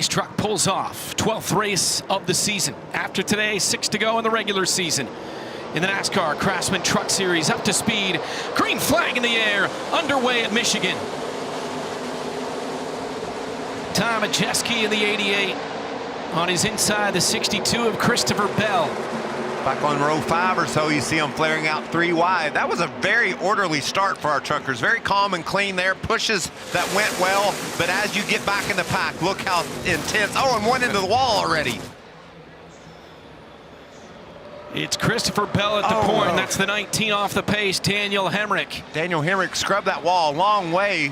race truck pulls off. 12th race of the season. After today, 6 to go in the regular season. In the NASCAR Craftsman Truck Series, up to speed. Green flag in the air, underway at Michigan. Tom Majeski in the 88. On his inside, the 62 of Christopher Bell. Back on row 5 or so, you see them flaring out 3 wide. That was a very orderly start for our truckers. Very calm and clean there. Pushes that went well, but as you get back in the pack, look how intense. Oh, and one into the wall already. It's Christopher Bell at the point. That's the 19 off the pace, Daniel Hemrick. Daniel Hemrick scrubbed that wall a long way.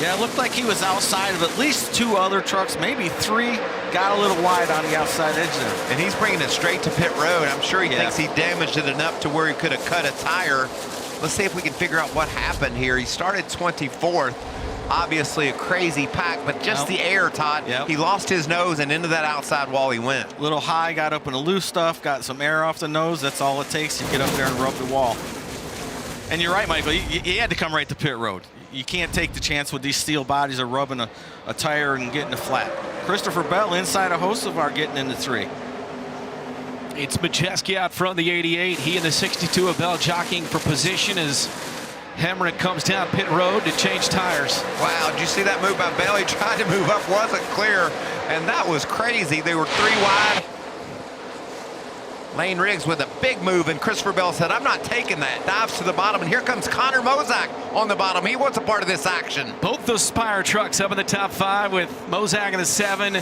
Yeah, it looked like he was outside of at least 2 other trucks, maybe 3. Got a little wide on the outside edge there. And he's bringing it straight to pit road. I'm sure he thinks he damaged it enough to where he could have cut a tire. Let's see if we can figure out what happened here. He started 24th. Obviously a crazy pack, but just the air, Todd. He lost his nose and into that outside wall he went. Little high, got up in the loose stuff, got some air off the nose. That's all it takes. You get up there and rub the wall. And you're right, Michael. You had to come right to pit road. You can't take the chance with these steel bodies of rubbing a tire and getting a flat. Christopher Bell inside of Hocevar getting into 3. It's Majeski out front, the 88. He and the 62 of Bell jockeying for position as Hemrick comes down pit road to change tires. Wow, did you see that move by Bell? He tried to move up, wasn't clear, and that was crazy. They were 3 wide. Lane Riggs with a big move, and Christopher Bell said, I'm not taking that. Dives to the bottom, and here comes Connor Mozak on the bottom. He wants a part of this action. Both those Spire trucks up in the top 5 with Mozak in the 7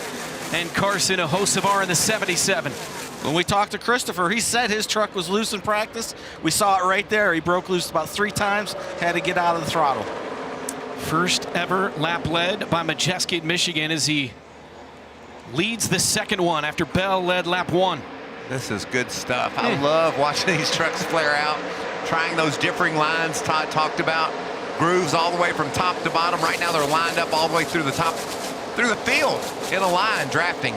and Carson Hocevar in the 77. When we talked to Christopher, he said his truck was loose in practice. We saw it right there. He broke loose about 3 times, had to get out of the throttle. First ever lap led by Majeski at Michigan as he leads the second one after Bell led lap 1. This is good stuff. I love watching these trucks flare out, trying those differing lines Todd talked about. Grooves all the way from top to bottom. Right now they're lined up all the way through the top, through the field in a line, drafting.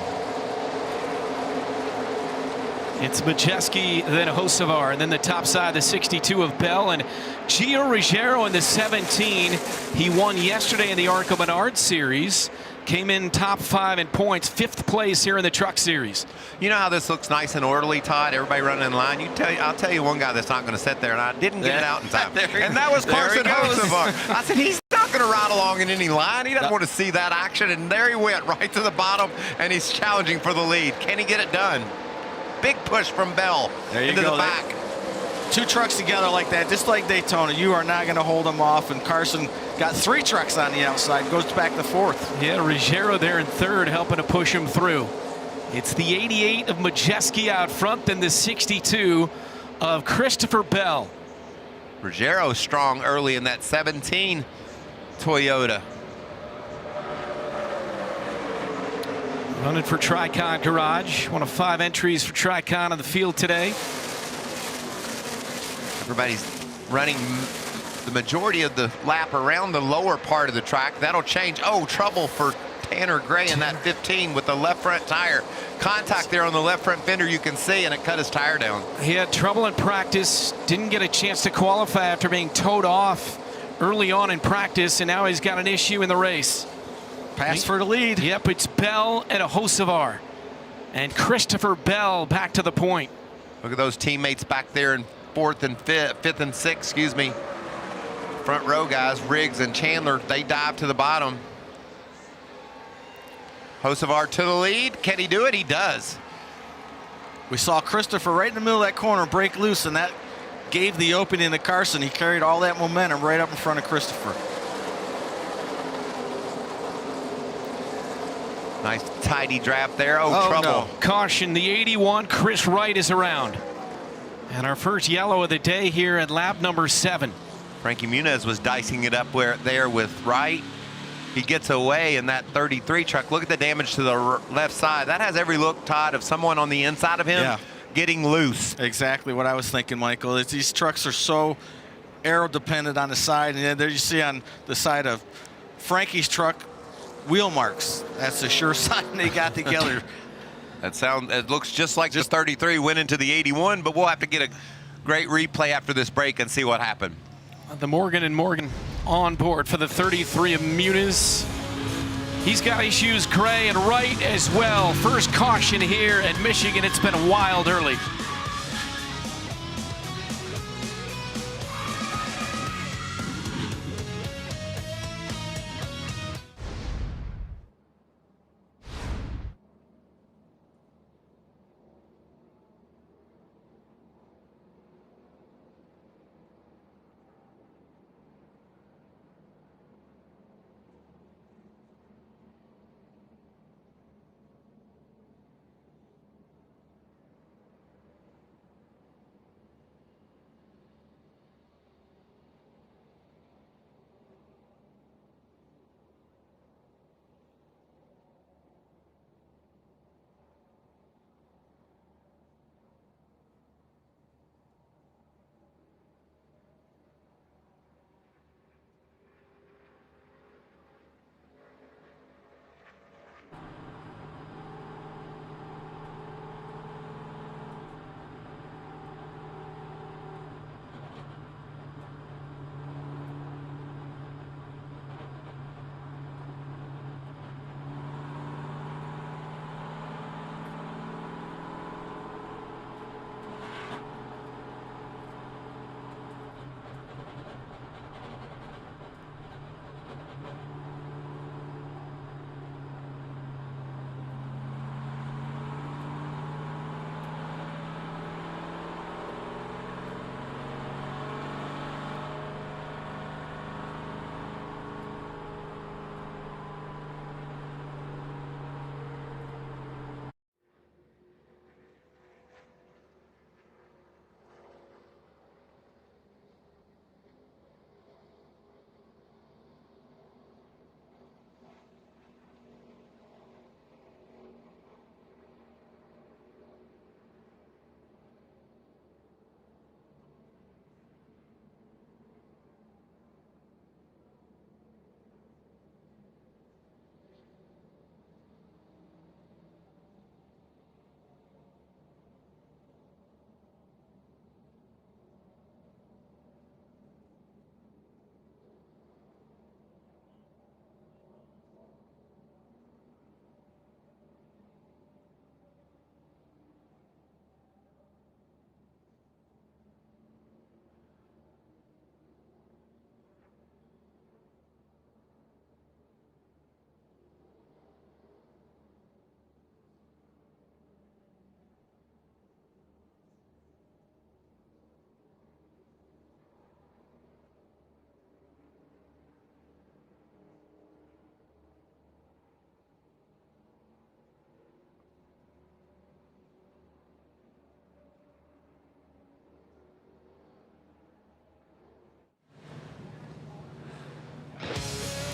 It's Majeski, then Hocevar, and then the top side, the 62 of Bell, and Gio Ruggiero in the 17. He won yesterday in the Arco Menard Series. Came in top 5 in points, 5th place here in the Truck Series. You know how this looks nice and orderly, Todd? Everybody running in line. I'll tell you one guy that's not going to sit there, and I didn't get it out in time. And that was Carson Hocevar. I said, he's not going to ride along in any line. He doesn't want to see that action, and there he went right to the bottom, and he's challenging for the lead. Can he get it done? Big push from Bell into the back. 2 trucks together like that, just like Daytona, you are not going to hold them off. And Carson got 3 trucks on the outside, goes back to 4th. Yeah, Ruggiero there in 3rd, helping to push him through. It's the 88 of Majeski out front, then the 62 of Christopher Bell. Ruggiero strong early in that 17 Toyota. Running for Tricon Garage, one of 5 entries for Tricon on the field today. Everybody's running the majority of the lap around the lower part of the track. That'll change. Oh, trouble for Tanner Gray in that 15 with the left front tire. Contact there on the left front fender, you can see, and it cut his tire down. He had trouble in practice, didn't get a chance to qualify after being towed off early on in practice, and now he's got an issue in the race. Pass for the lead. Yep, it's Bell and a Hocevar. And Christopher Bell back to the point. Look at those teammates back there in 4th and 5th and 6th, excuse me. Front row guys, Riggs and Chandler, they dive to the bottom. Hocevar to the lead. Can he do it? He does. We saw Christopher right in the middle of that corner break loose, and that gave the opening to Carson. He carried all that momentum right up in front of Christopher. Nice tidy draft there. Oh, trouble. No. Caution, the 81, Chris Wright is around. And our first yellow of the day here at lap number 7. Frankie Muniz was dicing it up there with Wright. He gets away in that 33 truck. Look at the damage to the left side. That has every look, Todd, of someone on the inside of him getting loose. Exactly what I was thinking, Michael. These trucks are so aero dependent on the side, and then there you see on the side of Frankie's truck, wheel marks. That's the sure sign they got together. It looks just like the 33 went into the 81, but we'll have to get a great replay after this break and see what happened. The Morgan and Morgan on board for the 33 of Muniz. He's got issues Gray and Wright as well. First caution here at Michigan. It's been wild early.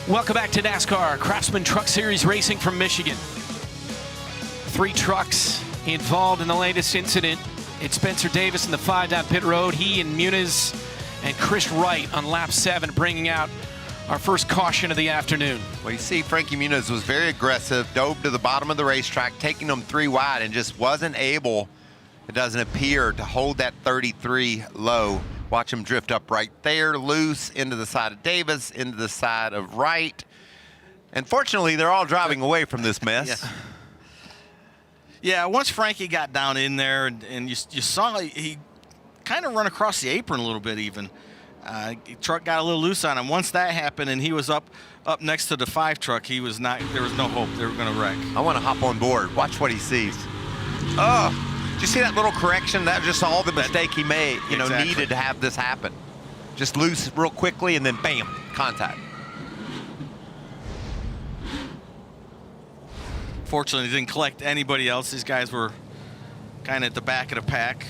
Welcome back to NASCAR Craftsman Truck Series Racing from Michigan. 3 trucks involved in the latest incident. It's Spencer Davis in the 5 down pit road. He and Muniz and Chris Wright on lap 7 bringing out our first caution of the afternoon. Well, you see Frankie Muniz was very aggressive, dove to the bottom of the racetrack, taking them 3 wide and just wasn't able, it doesn't appear, to hold that 33 low. Watch him drift up right there, loose, into the side of Davis, into the side of Wright. And fortunately, they're all driving away from this mess. Yeah, once Frankie got down in there, and you saw he kind of run across the apron a little bit even. Truck got a little loose on him. Once that happened and he was up next to the 5 truck, there was no hope they were going to wreck. I want to hop on board. Watch what he sees. Oh. Did you see that little correction? That was just all the mistake he made, needed to have this happen. Just loose real quickly and then bam, contact. Fortunately, he didn't collect anybody else. These guys were kind of at the back of the pack.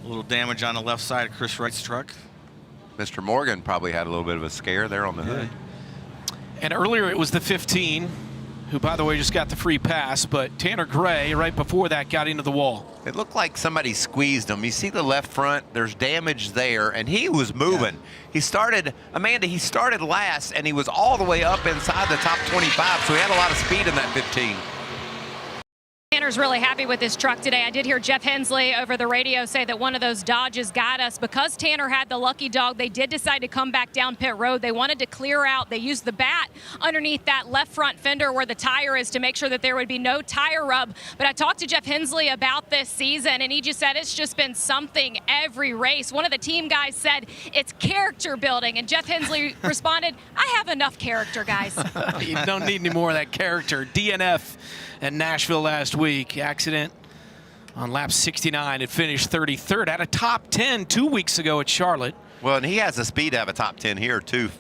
A little damage on the left side of Chris Wright's truck. Mr. Morgan probably had a little bit of a scare there on the hood. And earlier it was the 15. Who, by the way, just got the free pass, but Tanner Gray, right before that, got into the wall. It looked like somebody squeezed him. You see the left front, there's damage there, and he was moving. Yeah. He started last, and he was all the way up inside the top 25, so he had a lot of speed in that 15. Tanner Tanner's really happy with this truck today. I did hear Jeff Hensley over the radio say that one of those Dodges got us. Because Tanner had the lucky dog, they did decide to come back down pit road. They wanted to clear out. They used the bat underneath that left front fender where the tire is to make sure that there would be no tire rub. But I talked to Jeff Hensley about this season, and he just said it's just been something every race. One of the team guys said it's character building, and Jeff Hensley responded, I have enough character, guys. You don't need any more of that character. DNF at Nashville last week. Accident on lap 69. It finished 33rd. Had a top 10 2 weeks ago at Charlotte. Well, and he has the speed to have a top 10 here, too,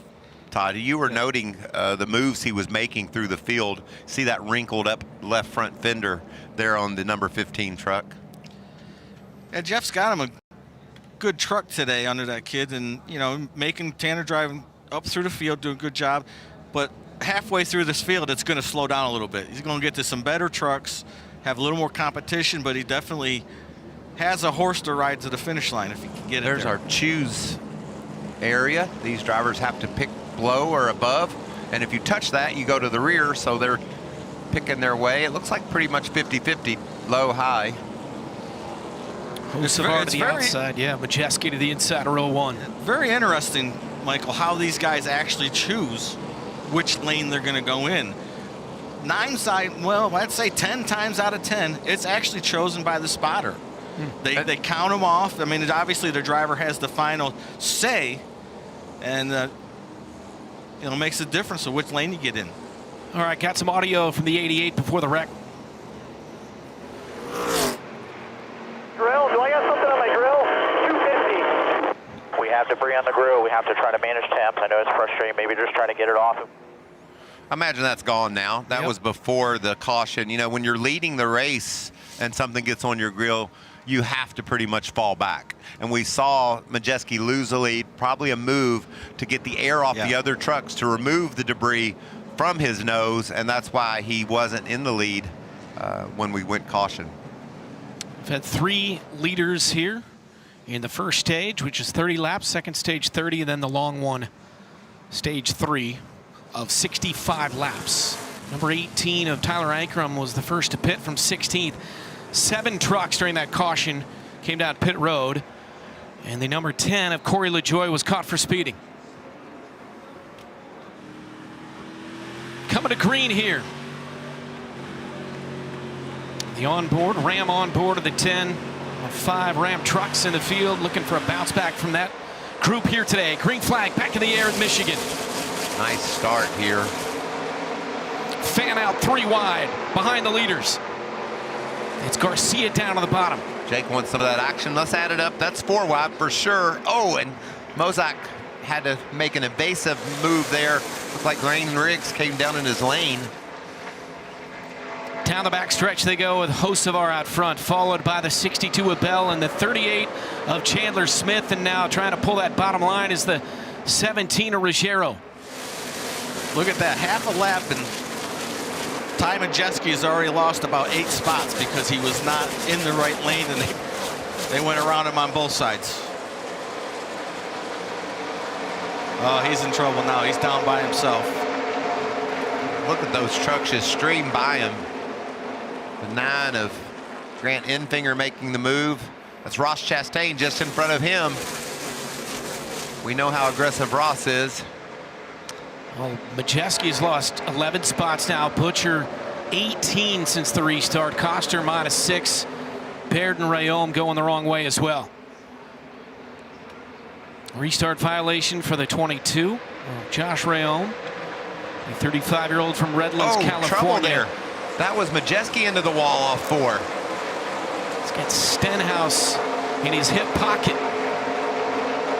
Todd. You were noting the moves he was making through the field. See that wrinkled up left front fender there on the number 15 truck? And Jeff's got him a good truck today under that kid, and, you know, making Tanner driving up through the field, doing a good job. But halfway through this field, it's going to slow down a little bit. He's going to get to some better trucks, have a little more competition, but he definitely has a horse to ride to the finish line if he can get it. There's there. our choose area. These drivers have to pick below or above, and if you touch that, you go to the rear, so they're picking their way. It looks like pretty much 50-50, low, high. Hocevar to the outside, yeah. Majeski to the inside of row 1. Very interesting, Michael, how these guys actually choose which lane they're going to go in. Well, I'd say 10 times out of 10, it's actually chosen by the spotter. They count them off. I mean, obviously the driver has the final say, and it makes a difference of which lane you get in. All right, got some audio from the 88 before the wreck. Grill, do I got something on my grill? 250. We have debris on the grill. We have to try to manage temps. I know it's frustrating. Maybe just trying to get it off. I imagine that's gone now. That was before the caution. You know, when you're leading the race and something gets on your grill, you have to pretty much fall back. And we saw Majeski lose the lead, probably a move to get the air off the other trucks to remove the debris from his nose, and that's why he wasn't in the lead when we went caution. We've had 3 leaders here in the first stage, which is 30 laps, second stage 30, and then the long one, stage 3 of 65 laps. Number 18 of Tyler Ankrum was the first to pit from 16th. 7 trucks during that caution came down pit road, and the number 10 of Corey LaJoie was caught for speeding. Coming to green here. The onboard, Ram on board of the 10 of 5 Ram trucks in the field, looking for a bounce back from that group here today. Green flag back in the air in Michigan. Nice start here. Fan out 3 wide behind the leaders. It's Garcia down to the bottom. Jake wants some of that action. Let's add it up. That's 4 wide for sure. Oh, and Mozak had to make an evasive move there. Looked like Grayson Riggs came down in his lane. Down the back stretch they go with Hocevar out front, followed by the 62 of Bell and the 38 of Chandler Smith. And now trying to pull that bottom line is the 17 of Ruggiero. Look at that, half a lap, and Ty Majeski has already lost about 8 spots because he was not in the right lane, and they went around him on both sides. Oh, he's in trouble now. He's down by himself. Look at those trucks just stream by him. The 9 of Grant Enfinger making the move. That's Ross Chastain just in front of him. We know how aggressive Ross is. Well, Majeski's lost 11 spots now. Butcher 18 since the restart. Koster -6. Baird and Rayom going the wrong way as well. Restart violation for the 22. Josh Rayom, a 35-year-old from Redlands, California. Trouble there. That was Majeski into the wall off 4. He's got Stenhouse in his hip pocket.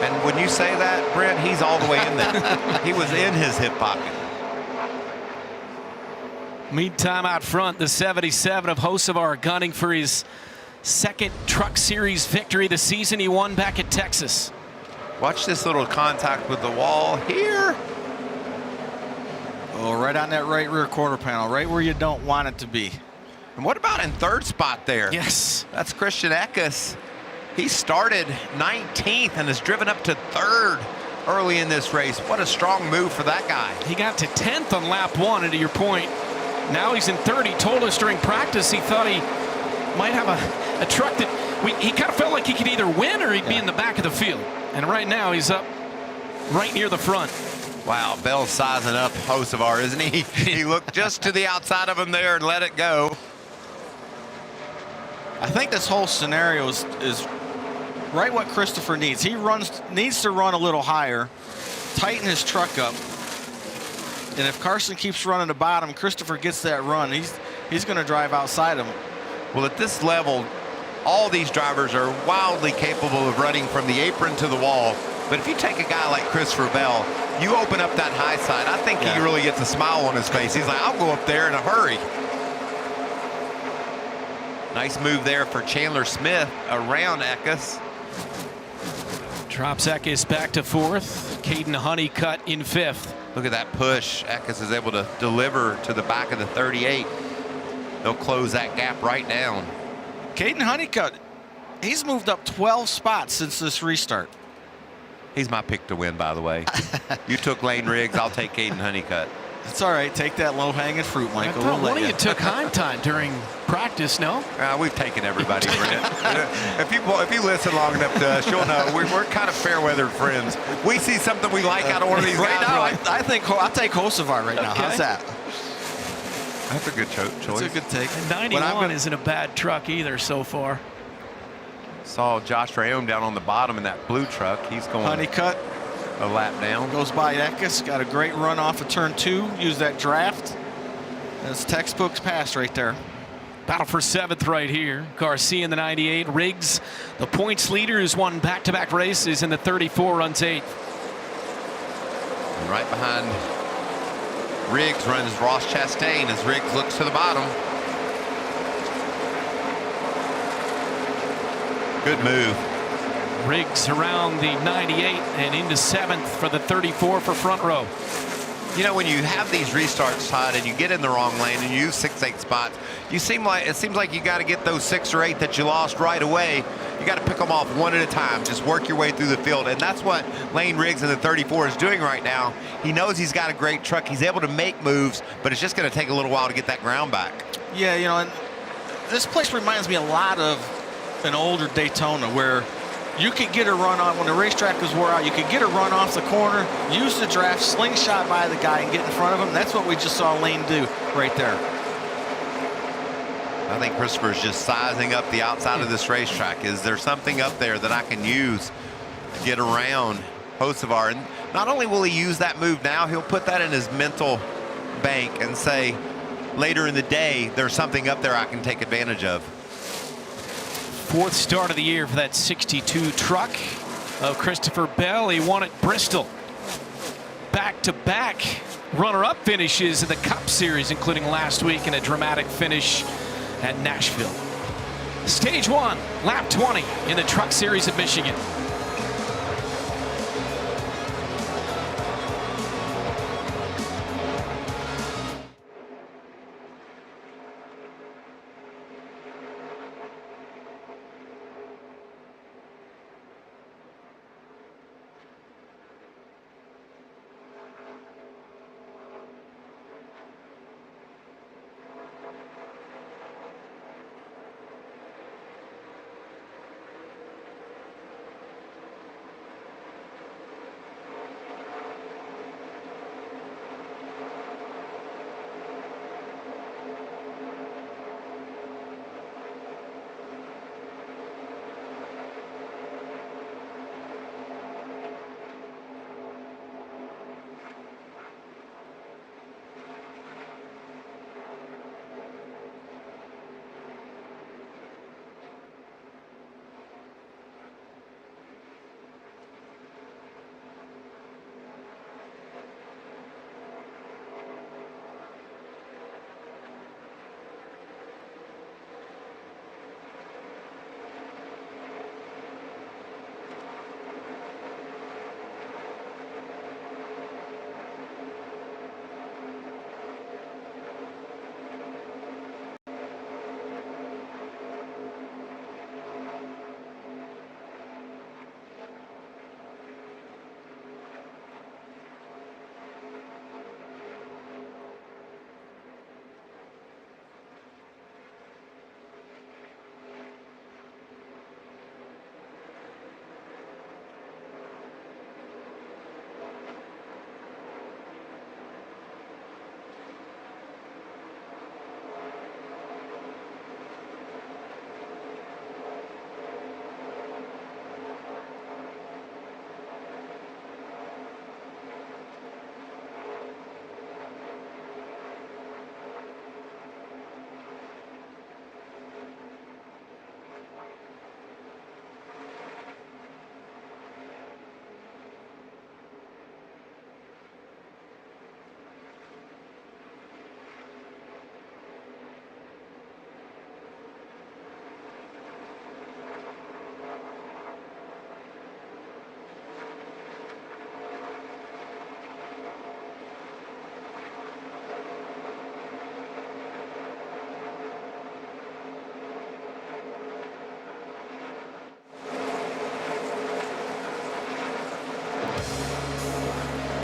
And when you say that, Brent, he's all the way in there. He was in his hip pocket. Meantime, out front, the 77 of Hocevar gunning for his 2nd Truck Series victory the season. He won back at Texas. Watch this little contact with the wall here. Oh, right on that right rear quarter panel, right where you don't want it to be. And what about in 3rd spot there? Yes. That's Christian Eckes. He started 19th and has driven up to 3rd early in this race. What a strong move for that guy. He got to 10th on lap 1, and to your point, Now he's in third. He told us during practice he thought he might have a truck that he kind of felt like he could either win or he'd be in the back of the field. And right now he's up right near the front. Wow, Bell's sizing up Hocevar, isn't he? He looked just to the outside of him there and let it go. I think this whole scenario is right what Christopher needs. He needs to run a little higher, tighten his truck up. And if Carson keeps running the bottom, Christopher gets that run, he's going to drive outside him. Well, at this level, all these drivers are wildly capable of running from the apron to the wall. But if you take a guy like Christopher Bell, you open up that high side, I think he really gets a smile on his face. He's like, I'll go up there in a hurry. Nice move there for Chandler Smith around Eckes. Drops Eckes back to fourth. Caden Honeycutt in fifth. Look at that push. Eckes is able to deliver to the back of the 38. They'll close that gap right down. Caden Honeycutt, he's moved up 12 spots since this restart. He's my pick to win, by the way. You took Lane Riggs, I'll take Caden Honeycutt. It's all right. Take that low-hanging fruit, Michael. I thought one of you took high time during practice, no? We've taken everybody, Brent. If you listen long enough to us, you'll know we're kind of fair-weathered friends. We see something we like out of one of these guys. Right now, I think I'll take Hocevar right now. How's that? That's a good choice. That's a good take. And 91 isn't a bad truck either so far. Saw Josh Rayom down on the bottom in that blue truck. He's going Honeycutt a lap down. goes by Eckes. Got a great run off of turn 2. Use that draft. That's textbook's pass right there. Battle for seventh right here. Garcia in the 98. Riggs, the points leader, who's won back-to-back races in the 34, runs 8th. And right behind Riggs runs Ross Chastain as Riggs looks to the bottom. Good move. Riggs around the 98 and into 7th for the 34 for front row. You know, when you have these restarts, Todd, and you get in the wrong lane and you use 6-8 spots, it seems like you got to get those 6 or 8 that you lost right away. You got to pick them off one at a time. Just work your way through the field, and that's what Lane Riggs in the 34 is doing right now. He knows he's got a great truck. He's able to make moves, but it's just going to take a little while to get that ground back. Yeah, you know, and this place reminds me a lot of an older Daytona where you could get a run on when the racetrack was wore out. You could get a run off the corner, use the draft, slingshot by the guy, and get in front of him. That's what we just saw Lane do right there. I think Christopher's just sizing up the outside of this racetrack. Is there something up there that I can use to get around Hocevar? And not only will he use that move now, he'll put that in his mental bank and say, later in the day, there's something up there I can take advantage of. 4th start of the year for that 62 truck of Christopher Bell. He won at Bristol. Back-to-back runner-up finishes in the Cup Series, including last week and a dramatic finish at Nashville. Stage 1, lap 20 in the Truck Series at Michigan.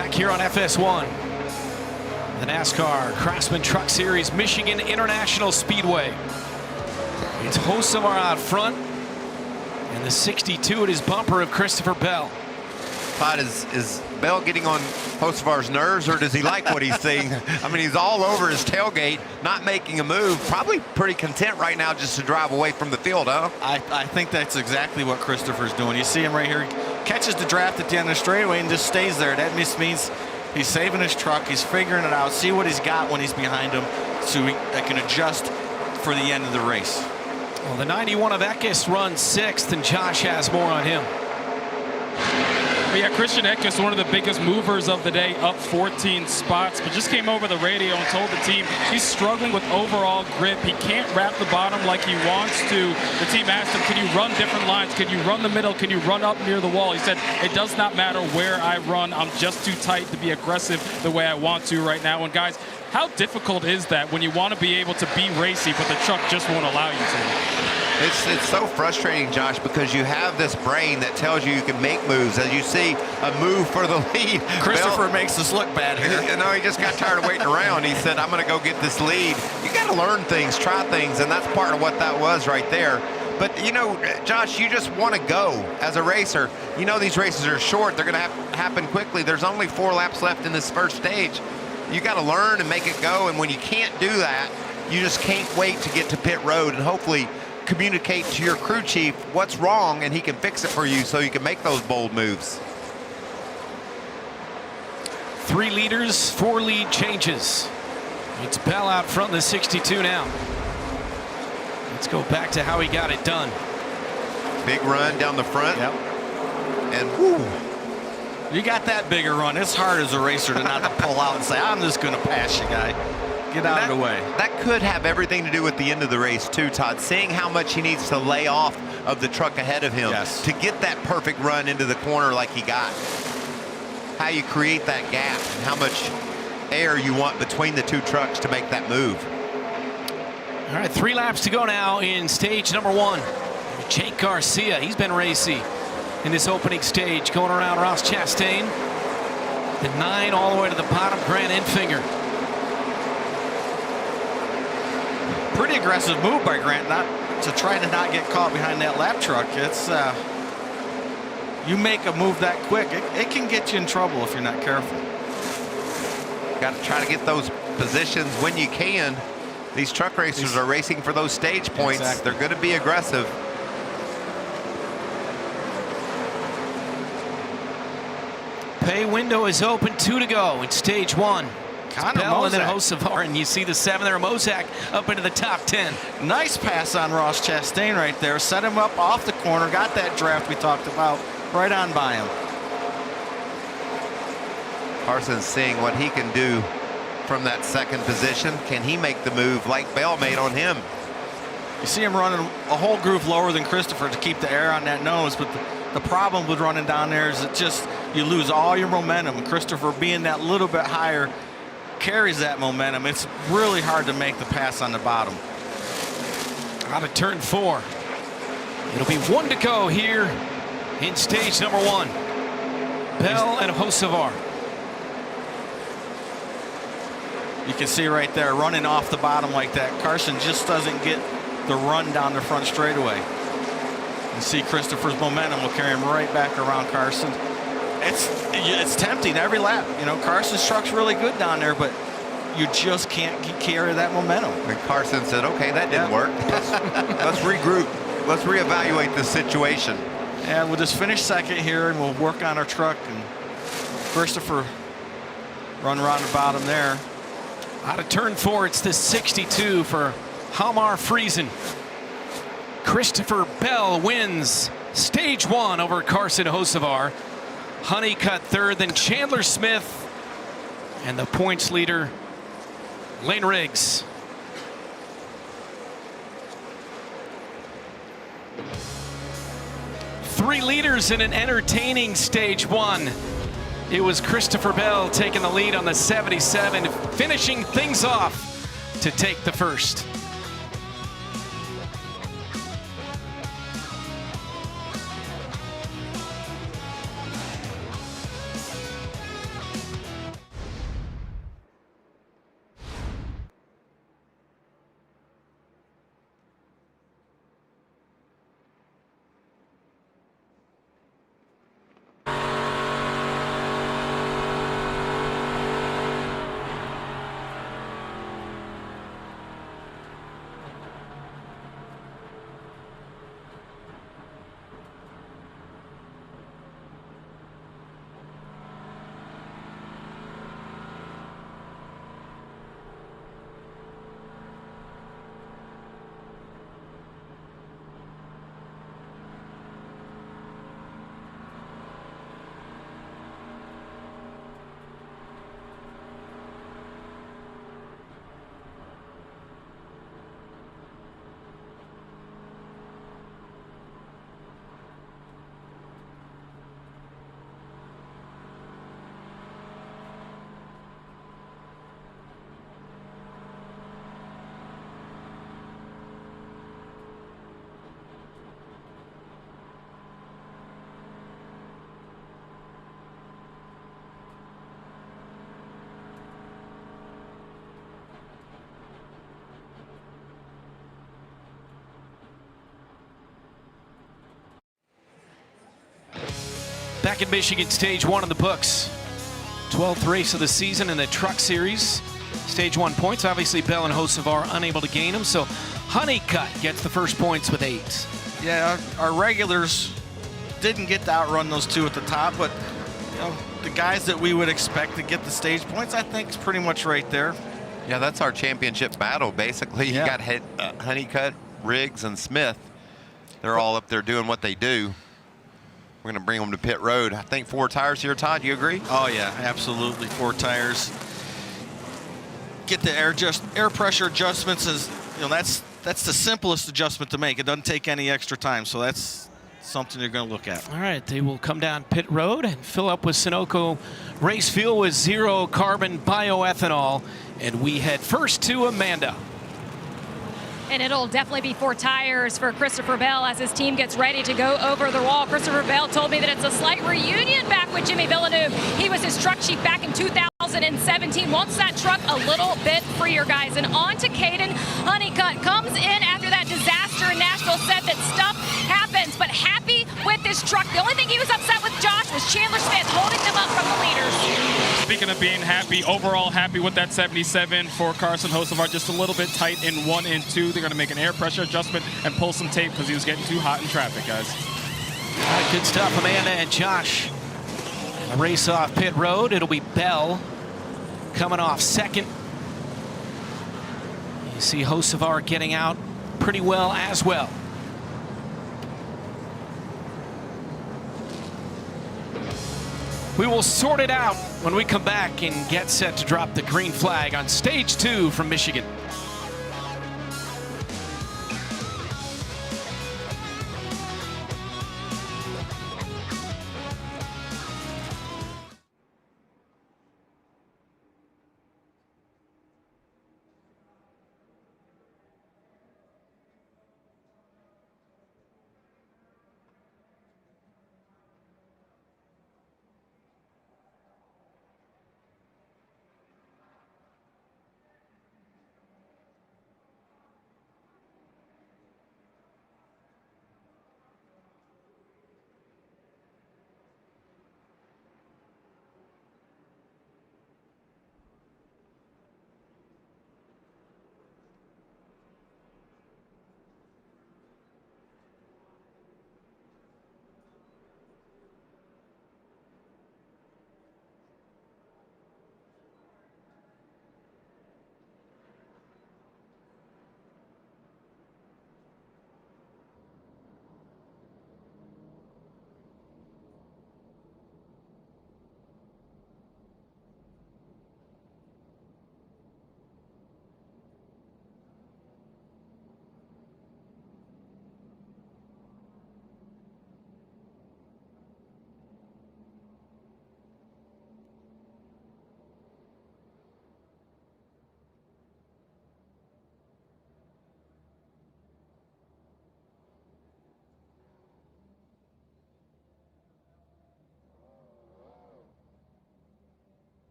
Back here on FS1, the NASCAR Craftsman Truck Series Michigan International Speedway. It's Hocevar out front, and the 62 at his bumper of Christopher Bell. Todd, is Bell getting on Hocevar's nerves, or does he like what he's seeing? I mean, he's all over his tailgate, not making a move. Probably pretty content right now just to drive away from the field, huh? I think that's exactly what Christopher's doing. You see him right here, catches the draft at the end of the straightaway and just stays there. That just means he's saving his truck, he's figuring it out, see what he's got when he's behind him, so he can adjust for the end of the race. Well, the 91 of Eckes runs 6th, and Josh has more on him. But yeah, Christian Eckes, one of the biggest movers of the day, up 14 spots, but just came over the radio and told the team he's struggling with overall grip. He can't wrap the bottom like he wants to. The team asked him, can you run different lines? Can you run the middle? Can you run up near the wall? He said, it does not matter where I run. I'm just too tight to be aggressive the way I want to right now. And guys, how difficult is that when you want to be able to be racy, but the truck just won't allow you to? It's so frustrating, Josh, because you have this brain that tells you can make moves. As you see a move for the lead. Christopher makes us look bad here. No, he just got tired of waiting around. He said, I'm going to go get this lead. You got to learn things, try things, and that's part of what that was right there. But, you know, Josh, you just want to go as a racer. You know these races are short. They're going to happen quickly. There's only 4 laps left in this first stage. You got to learn and make it go, and when you can't do that, you just can't wait to get to pit road and hopefully communicate to your crew chief what's wrong, and he can fix it for you so you can make those bold moves. 3 leaders, 4 lead changes. It's Bell out front in the 62 now. Let's go back to how he got it done. Big run down the front. Yep. And whoo. You got that bigger run. It's hard as a racer to not to pull out and say, I'm just going to pass you, guy. Get out of the way. That could have everything to do with the end of the race too, Todd. Seeing how much he needs to lay off of the truck ahead of him to get that perfect run into the corner like he got. How you create that gap and how much air you want between the 2 trucks to make that move. All right, 3 laps to go now in stage number 1. Jake Garcia, he's been racy in this opening stage, going around Ross Chastain. The 9 all the way to the bottom, Grant Enfinger. Pretty aggressive move by Grant, not to try to not get caught behind that lap truck. It's you make a move that quick, it can get you in trouble if you're not careful. Got to try to get those positions when you can. These truck racers are racing for those stage points. Exactly. They're going to be aggressive. Pay window is open, 2 to go in stage 1. Bell and then Hocevar, and you see the 7 there, Mozak up into the top 10. Nice pass on Ross Chastain right there. Set him up off the corner, got that draft we talked about right on by him. Carson's seeing what he can do from that 2nd position. Can he make the move like Bell made on him? You see him running a whole groove lower than Christopher to keep the air on that nose, but the problem with running down there is it just, you lose all your momentum. Christopher being that little bit higher carries that momentum. It's really hard to make the pass on the bottom. Out of turn 4. It'll be 1 to go here in stage number 1. Bell and Hocevar. You can see right there, running off the bottom like that, Carson just doesn't get the run down the front straightaway. You see Christopher's momentum will carry him right back around Carson. It's tempting every lap. You know, Carson's truck's really good down there, but you just can't carry that momentum. And Carson said, okay, that didn't work. Let's regroup. Let's reevaluate the situation. And we'll just finish 2nd here, and we'll work on our truck. And Christopher run around the bottom there. Out of turn 4, it's the 62 for Hamar Friesen. Christopher Bell wins stage 1 over Carson Hocevar. Honeycutt 3rd, then Chandler Smith, and the points leader, Lane Riggs. Three leaders in an entertaining stage 1. It was Christopher Bell taking the lead on the 77, finishing things off to take the first. Second Michigan Stage 1 in the books. 12th race of the season in the Truck Series. Stage 1 points. Obviously, Bell and Hocevar unable to gain them, so Honeycutt gets the first points with 8. Yeah, our regulars didn't get to outrun those two at the top, but the guys that we would expect to get the stage points, I think, is pretty much right there. Yeah, that's our championship battle, basically. You got Honeycutt, Riggs, and Smith. They're all up there doing what they do. We're going to bring them to pit road. I think 4 tires here, Todd. You agree? Oh, yeah, absolutely. 4 tires. Get the air pressure adjustments. That's the simplest adjustment to make. It doesn't take any extra time, so that's something you're going to look at. All right, they will come down pit road and fill up with Sunoco race fuel with 0 carbon bioethanol. And we head first to Amanda. And it'll definitely be 4 tires for Christopher Bell as his team gets ready to go over the wall. Christopher Bell told me that it's a slight reunion back with Jimmy Villeneuve. He was his truck chief back in 2017. Wants that truck a little bit freer, guys. And on to Caden Honeycutt. Comes in after that disaster in Nashville. Said that stuff happens, but happy with this truck. The only thing he was upset with, Josh, was Chandler Smith holding them up from the leaders. Speaking of being happy, overall happy with that 77 for Carson Hocevar. Just a little bit tight in 1 and 2. They're going to make an air pressure adjustment and pull some tape because he was getting too hot in traffic, guys. All right, good stuff, Amanda and Josh. A race off pit road. It'll be Bell coming off second. You see Hocevar getting out pretty well as well. We will sort it out when we come back and get set to drop the green flag on stage 2 from Michigan.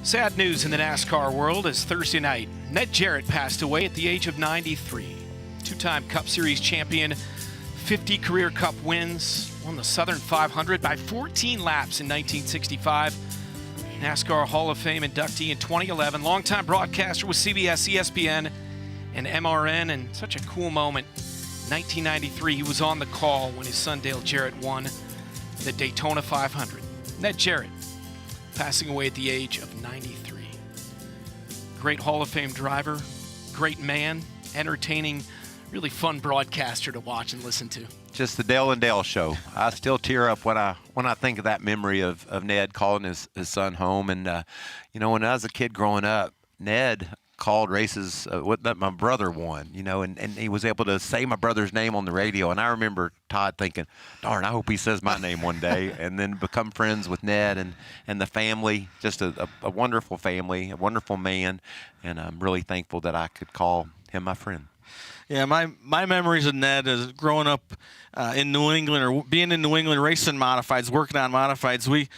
Sad news in the NASCAR world as Thursday night, Ned Jarrett passed away at the age of 93. Two-time Cup Series champion, 50 career Cup wins, won the Southern 500 by 14 laps in 1965. NASCAR Hall of Fame inductee in 2011, longtime broadcaster with CBS, ESPN, and MRN, and such a cool moment. 1993, he was on the call when his son Dale Jarrett won the Daytona 500. Ned Jarrett passing away at the age of 93. Great Hall of Fame driver, great man, entertaining, really fun broadcaster to watch and listen to. Just the Dale and Dale show. I still tear up when I think of that memory of Ned calling his son home. And, you know, when I was a kid growing up, Ned called races that my brother won, you know, and he was able to say my brother's name on the radio. And I remember Todd thinking, darn, I hope he says my name one day. And then become friends with Ned and the family, just a wonderful family, a wonderful man. And I'm really thankful that I could call him my friend. Yeah, my memories of Ned is growing up in New England, or being in New England racing modifieds, working on modifieds.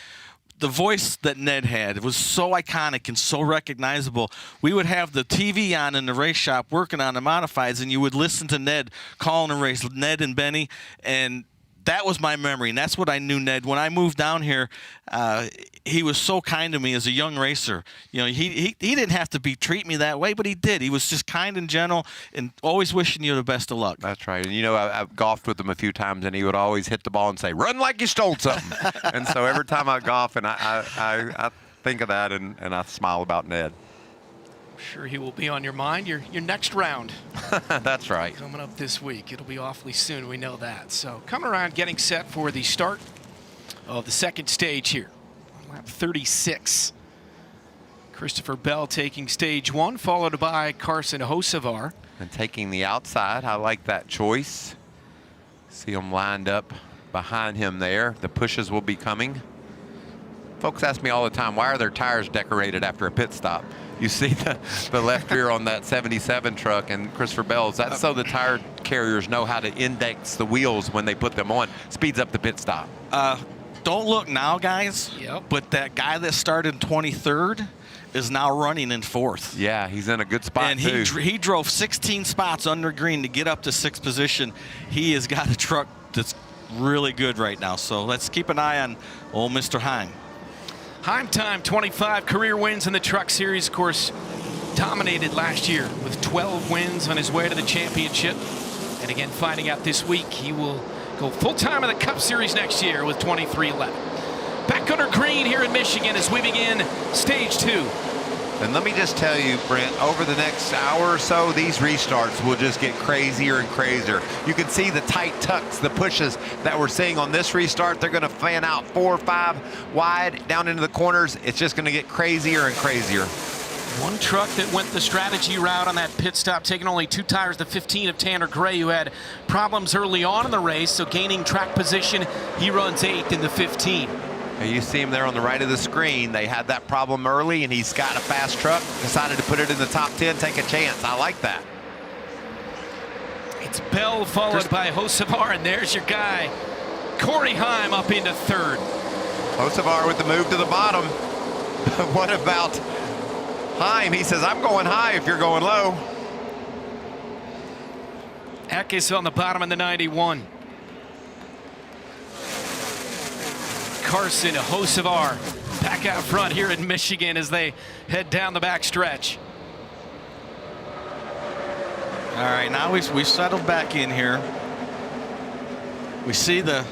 The voice that Ned had was so iconic and so recognizable. We would have the TV on in the race shop working on the modifieds, and you would listen to Ned calling a race, Ned and Benny, and that was my memory, and that's what I knew Ned. When I moved down here, he was so kind to me as a young racer. You know, he didn't have to treat me that way, but he did. He was just kind and gentle and always wishing you the best of luck. That's right. And, you know, I've golfed with him a few times, and he would always hit the ball and say, run like you stole something. And so every time I golf, and I think of that, and I smile about Ned. Sure he will be on your mind your next round. That's right. Coming up this week. It'll be awfully soon, we know that. So coming around, getting set for the start of the second stage here on lap 36. Christopher Bell taking stage one, followed by Carson Hocevar. And taking the outside, I like that choice. See him lined up behind him there. The pushes will be coming. Folks ask me all the time, why are their tires decorated after a pit stop? You see the left rear on that 77 truck and Christopher Bell's. That's so the tire carriers know how to index the wheels when they put them on. Speeds up the pit stop. Don't look now, guys. Yep. But that guy that started 23rd is now running in 4th. Yeah, he's in a good spot, and too. he drove 16 spots under green to get up to 6th position. He has got a truck that's really good right now. So let's keep an eye on old Mr. Heim. Heim time, 25 career wins in the Truck Series. Of course, dominated last year with 12 wins on his way to the championship. And again, finding out this week, he will go full-time in the Cup Series next year with 23-11. Back under green here in Michigan as we begin stage two. And let me just tell you, Brent, over the next hour or so, these restarts will just get crazier and crazier. You can see the tight tucks, the pushes that we're seeing on this restart. They're going to fan out 4 or 5 wide down into the corners. It's just going to get crazier and crazier. One truck that went the strategy route on that pit stop, taking only 2 tires, the 15 of Tanner Gray, who had problems early on in the race, so gaining track position. He runs 8th in the 15. You see him there on the right of the screen. They had that problem early, and he's got a fast truck. Decided to put it in the top 10, take a chance. I like that. It's Bell followed by Hocevar, and there's your guy, Corey Heim, up into 3rd. Hocevar with the move to the bottom. What about Heim? He says, I'm going high if you're going low. Eck is on the bottom in the 91. Carson Hocevar back out front here in Michigan as they head down the back stretch. All right, now we've settled back in here. We see the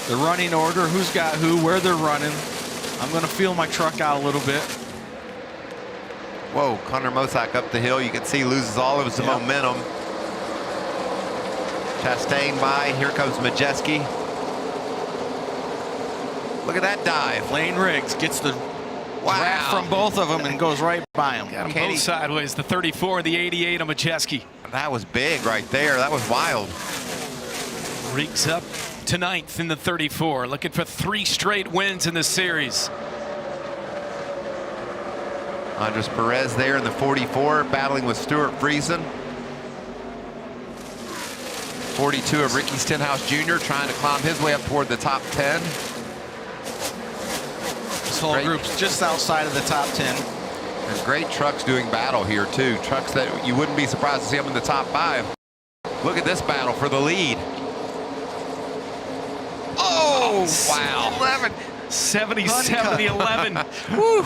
running order, who's got who, where they're running. I'm going to feel my truck out a little bit. Whoa, Connor Mosak up the hill. You can see he loses all of his momentum. Chastain by. Here comes Majeski. Look at that dive. Lane Riggs gets the draft from both of them and goes right by him. Got him both sideways. The 34 and the 88 of Majeski. That was big right there. That was wild. Riggs up to 9th in the 34. Looking for 3 straight wins in the series. Andres Perez there in the 44, battling with Stuart Friesen. 42 of Ricky Stenhouse Jr. trying to climb his way up toward the top 10. This whole group's just outside of the top 10. There's great trucks doing battle here, too. Trucks that you wouldn't be surprised to see them in the top 5. Look at this battle for the lead. Oh, wow. 11. 77-11. Woo.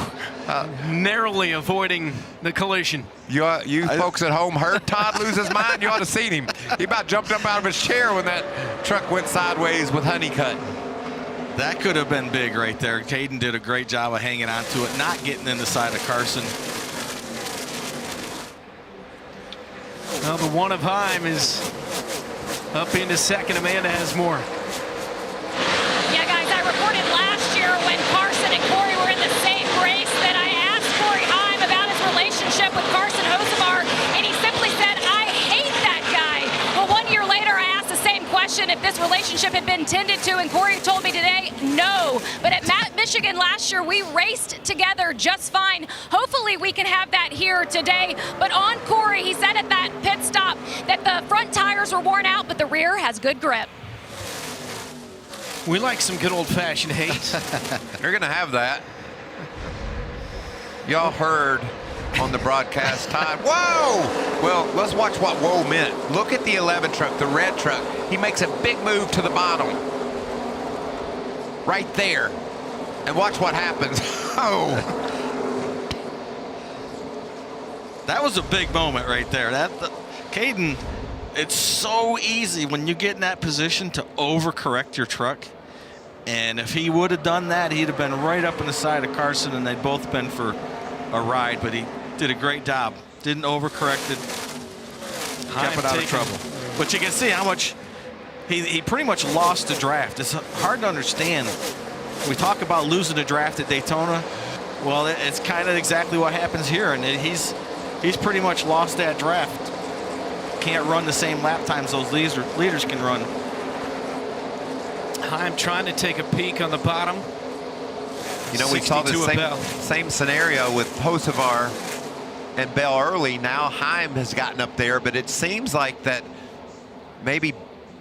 Narrowly avoiding the collision. You folks at home heard Todd lose his mind. You ought to have seen him. He about jumped up out of his chair when that truck went sideways with Honeycutt. That could have been big right there. Caden did a great job of hanging on to it, not getting in the side of Carson. Well, the one of Heim is up into second. Amanda has more. Yeah, guys, I reported last year when Carson and Corey were in the same race that I asked Corey Heim about his relationship with Carson Hocevar, and he simply said, I hate that guy. Well, 1 year later, I asked the same question if this relationship had been tended to, and Corey told me today, no. But at Michigan last year, we raced together just fine. Hopefully, we can have that here today. But on Corey, he said at that pit stop that the front tires were worn out, but the rear has good grip. We like some good old-fashioned hate. You're going to have that. Y'all heard on the broadcast time. Whoa! Well, let's watch what whoa meant. Look at the 11 truck, the red truck. He makes a big move to the bottom. Right there. And watch what happens. Oh. That was a big moment right there. Caden, it's so easy when you get in that position to overcorrect your truck. And if he would have done that, he'd have been right up in the side of Carson, and they'd both been for a ride. But he did a great job. Didn't overcorrect it. Kept it out of trouble. But you can see how much he pretty much lost the draft. It's hard to understand. We talk about losing a draft at Daytona. Well, it's kind of exactly what happens here, and he's pretty much lost that draft. Can't run the same lap times those leaders can run. Heim trying to take a peek on the bottom. You know, we saw the same scenario with Hocevar and Bell early. Now Heim has gotten up there, but it seems like that maybe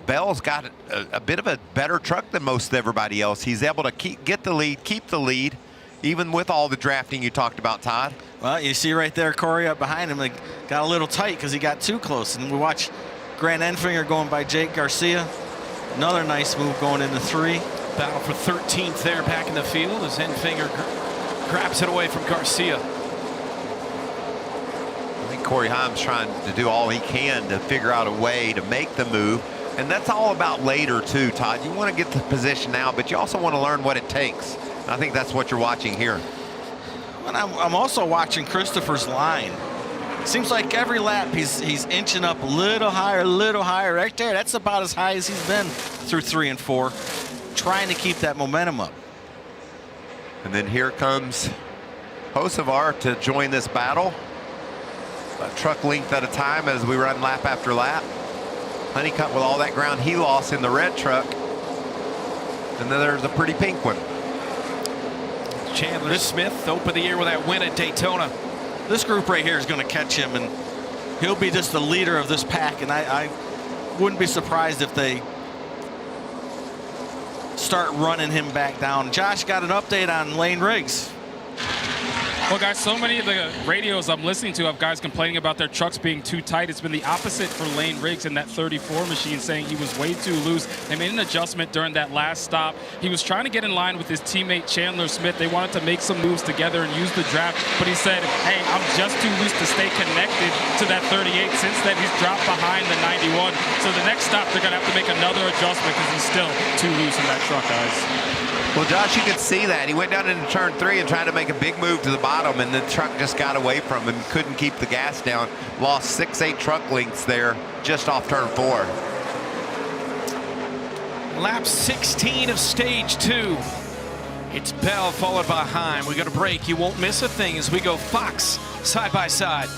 Bell's got a bit of a better truck than most of everybody else. He's able to get the lead, keep the lead, even with all the drafting you talked about, Todd. Well, you see right there, Corey up behind him, got a little tight because he got too close. And we watch Grant Enfinger going by Jake Garcia. Another nice move going into 3. Battle for 13th there back in the field as Enfinger grabs it away from Garcia. I think Corey Heim's trying to do all he can to figure out a way to make the move. And that's all about later, too, Todd. You want to get the position now, but you also want to learn what it takes. And I think that's what you're watching here. And I'm also watching Christopher's line. Seems like every lap he's inching up a little higher, right there. That's about as high as he's been through 3 and 4, trying to keep that momentum up. And then here comes Hocevar to join this battle. A truck length at a time as we run lap after lap. Honeycutt with all that ground he lost in the red truck. And then there's a pretty pink one. Chandler Smith opened the year with that win at Daytona. This group right here is going to catch him, and he'll be just the leader of this pack. And I wouldn't be surprised if they start running him back down. Josh got an update on Lane Riggs. Well, guys, so many of the radios I'm listening to have guys complaining about their trucks being too tight. It's been the opposite for Lane Riggs in that 34 machine, saying he was way too loose. They made an adjustment during that last stop. He was trying to get in line with his teammate Chandler Smith. They wanted to make some moves together and use the draft, but he said, hey, I'm just too loose to stay connected to that 38. Since then, he's dropped behind the 91. So the next stop, they're going to have to make another adjustment because he's still too loose in that truck, guys. Well, Josh, you could see that. He went down into turn 3 and tried to make a big move to the bottom, and the truck just got away from him, couldn't keep the gas down. Lost 6-8 truck lengths there just off turn 4. Lap 16 of stage 2. It's Bell followed by Heim. We got a break. You won't miss a thing as we go Fox side by side.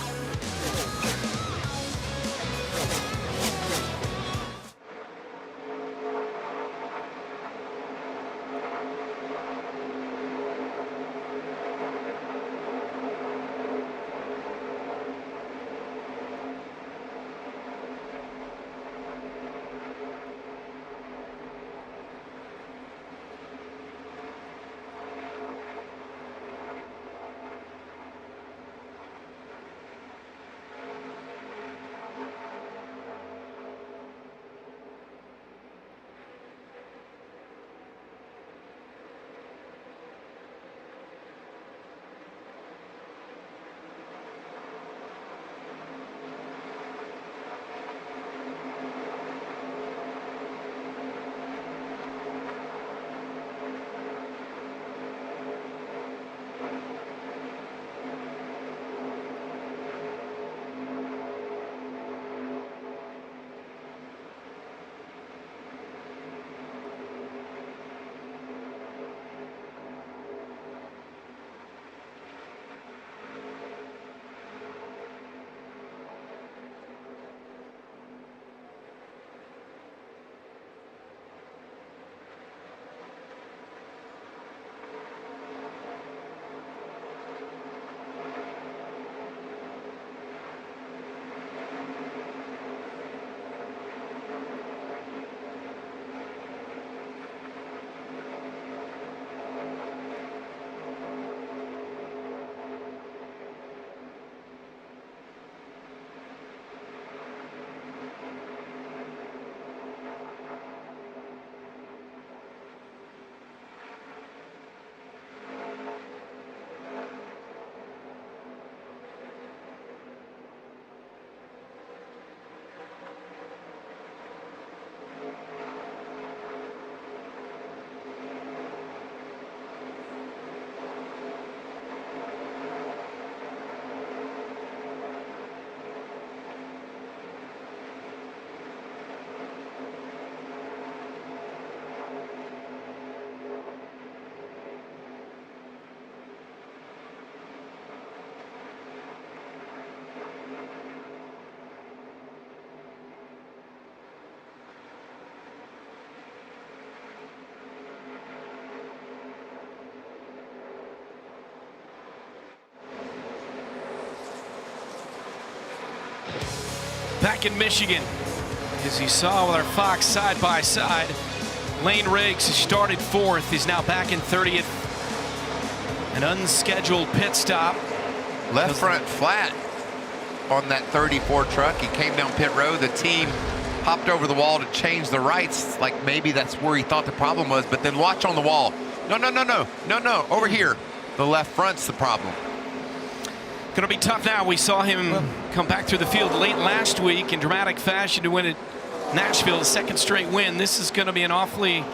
back in Michigan. As you saw with our Fox side by side, Lane Riggs, who started 4th, is now back in 30th. An unscheduled pit stop. Left front flat on that 34 truck. He came down pit road. The team hopped over the wall to change the rights, like maybe that's where he thought the problem was, but then watch on the wall. No, over here. The left front's the problem. Going to be tough now. We saw him come back through the field late last week in dramatic fashion to win at Nashville, second straight win. This is going to be an awfully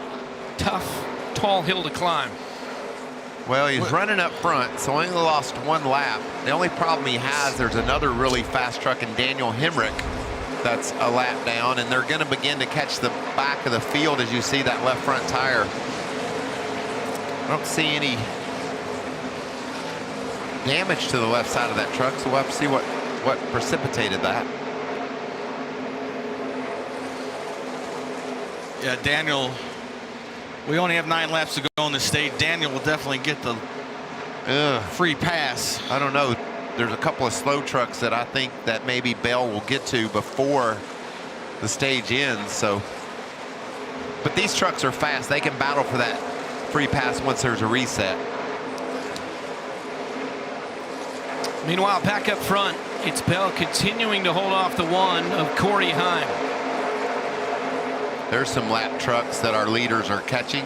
tough, tall hill to climb. Well, he's running up front, so only lost 1 lap. The only problem he has, there's another really fast truck in Daniel Hemrick that's a lap down, and they're going to begin to catch the back of the field as you see that left front tire. I don't see any damage to the left side of that truck, so we'll have to see what precipitated that. Yeah, Daniel, we only have 9 laps to go in the stage. Daniel will definitely get the free pass. I don't know. There's a couple of slow trucks that I think that maybe Bell will get to before the stage ends. So, but these trucks are fast. They can battle for that free pass once there's a reset. Meanwhile, back up front, it's Bell continuing to hold off the 1 of Corey Heim. There's some lap trucks that our leaders are catching.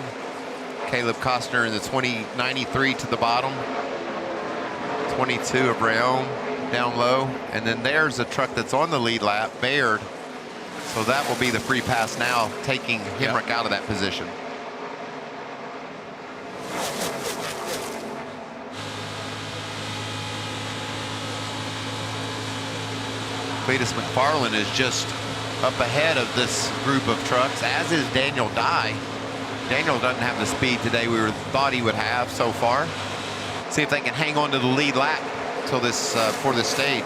Caleb Costner in the 2093 to the bottom. 22 of Rayom down low. And then there's a truck that's on the lead lap, Baird. So that will be the free pass now, taking Hemrick out of that position. Cletus McFarland is just up ahead of this group of trucks, as is Daniel Dye. Daniel doesn't have the speed today we thought he would have so far. See if they can hang on to the lead lap till this for this stage.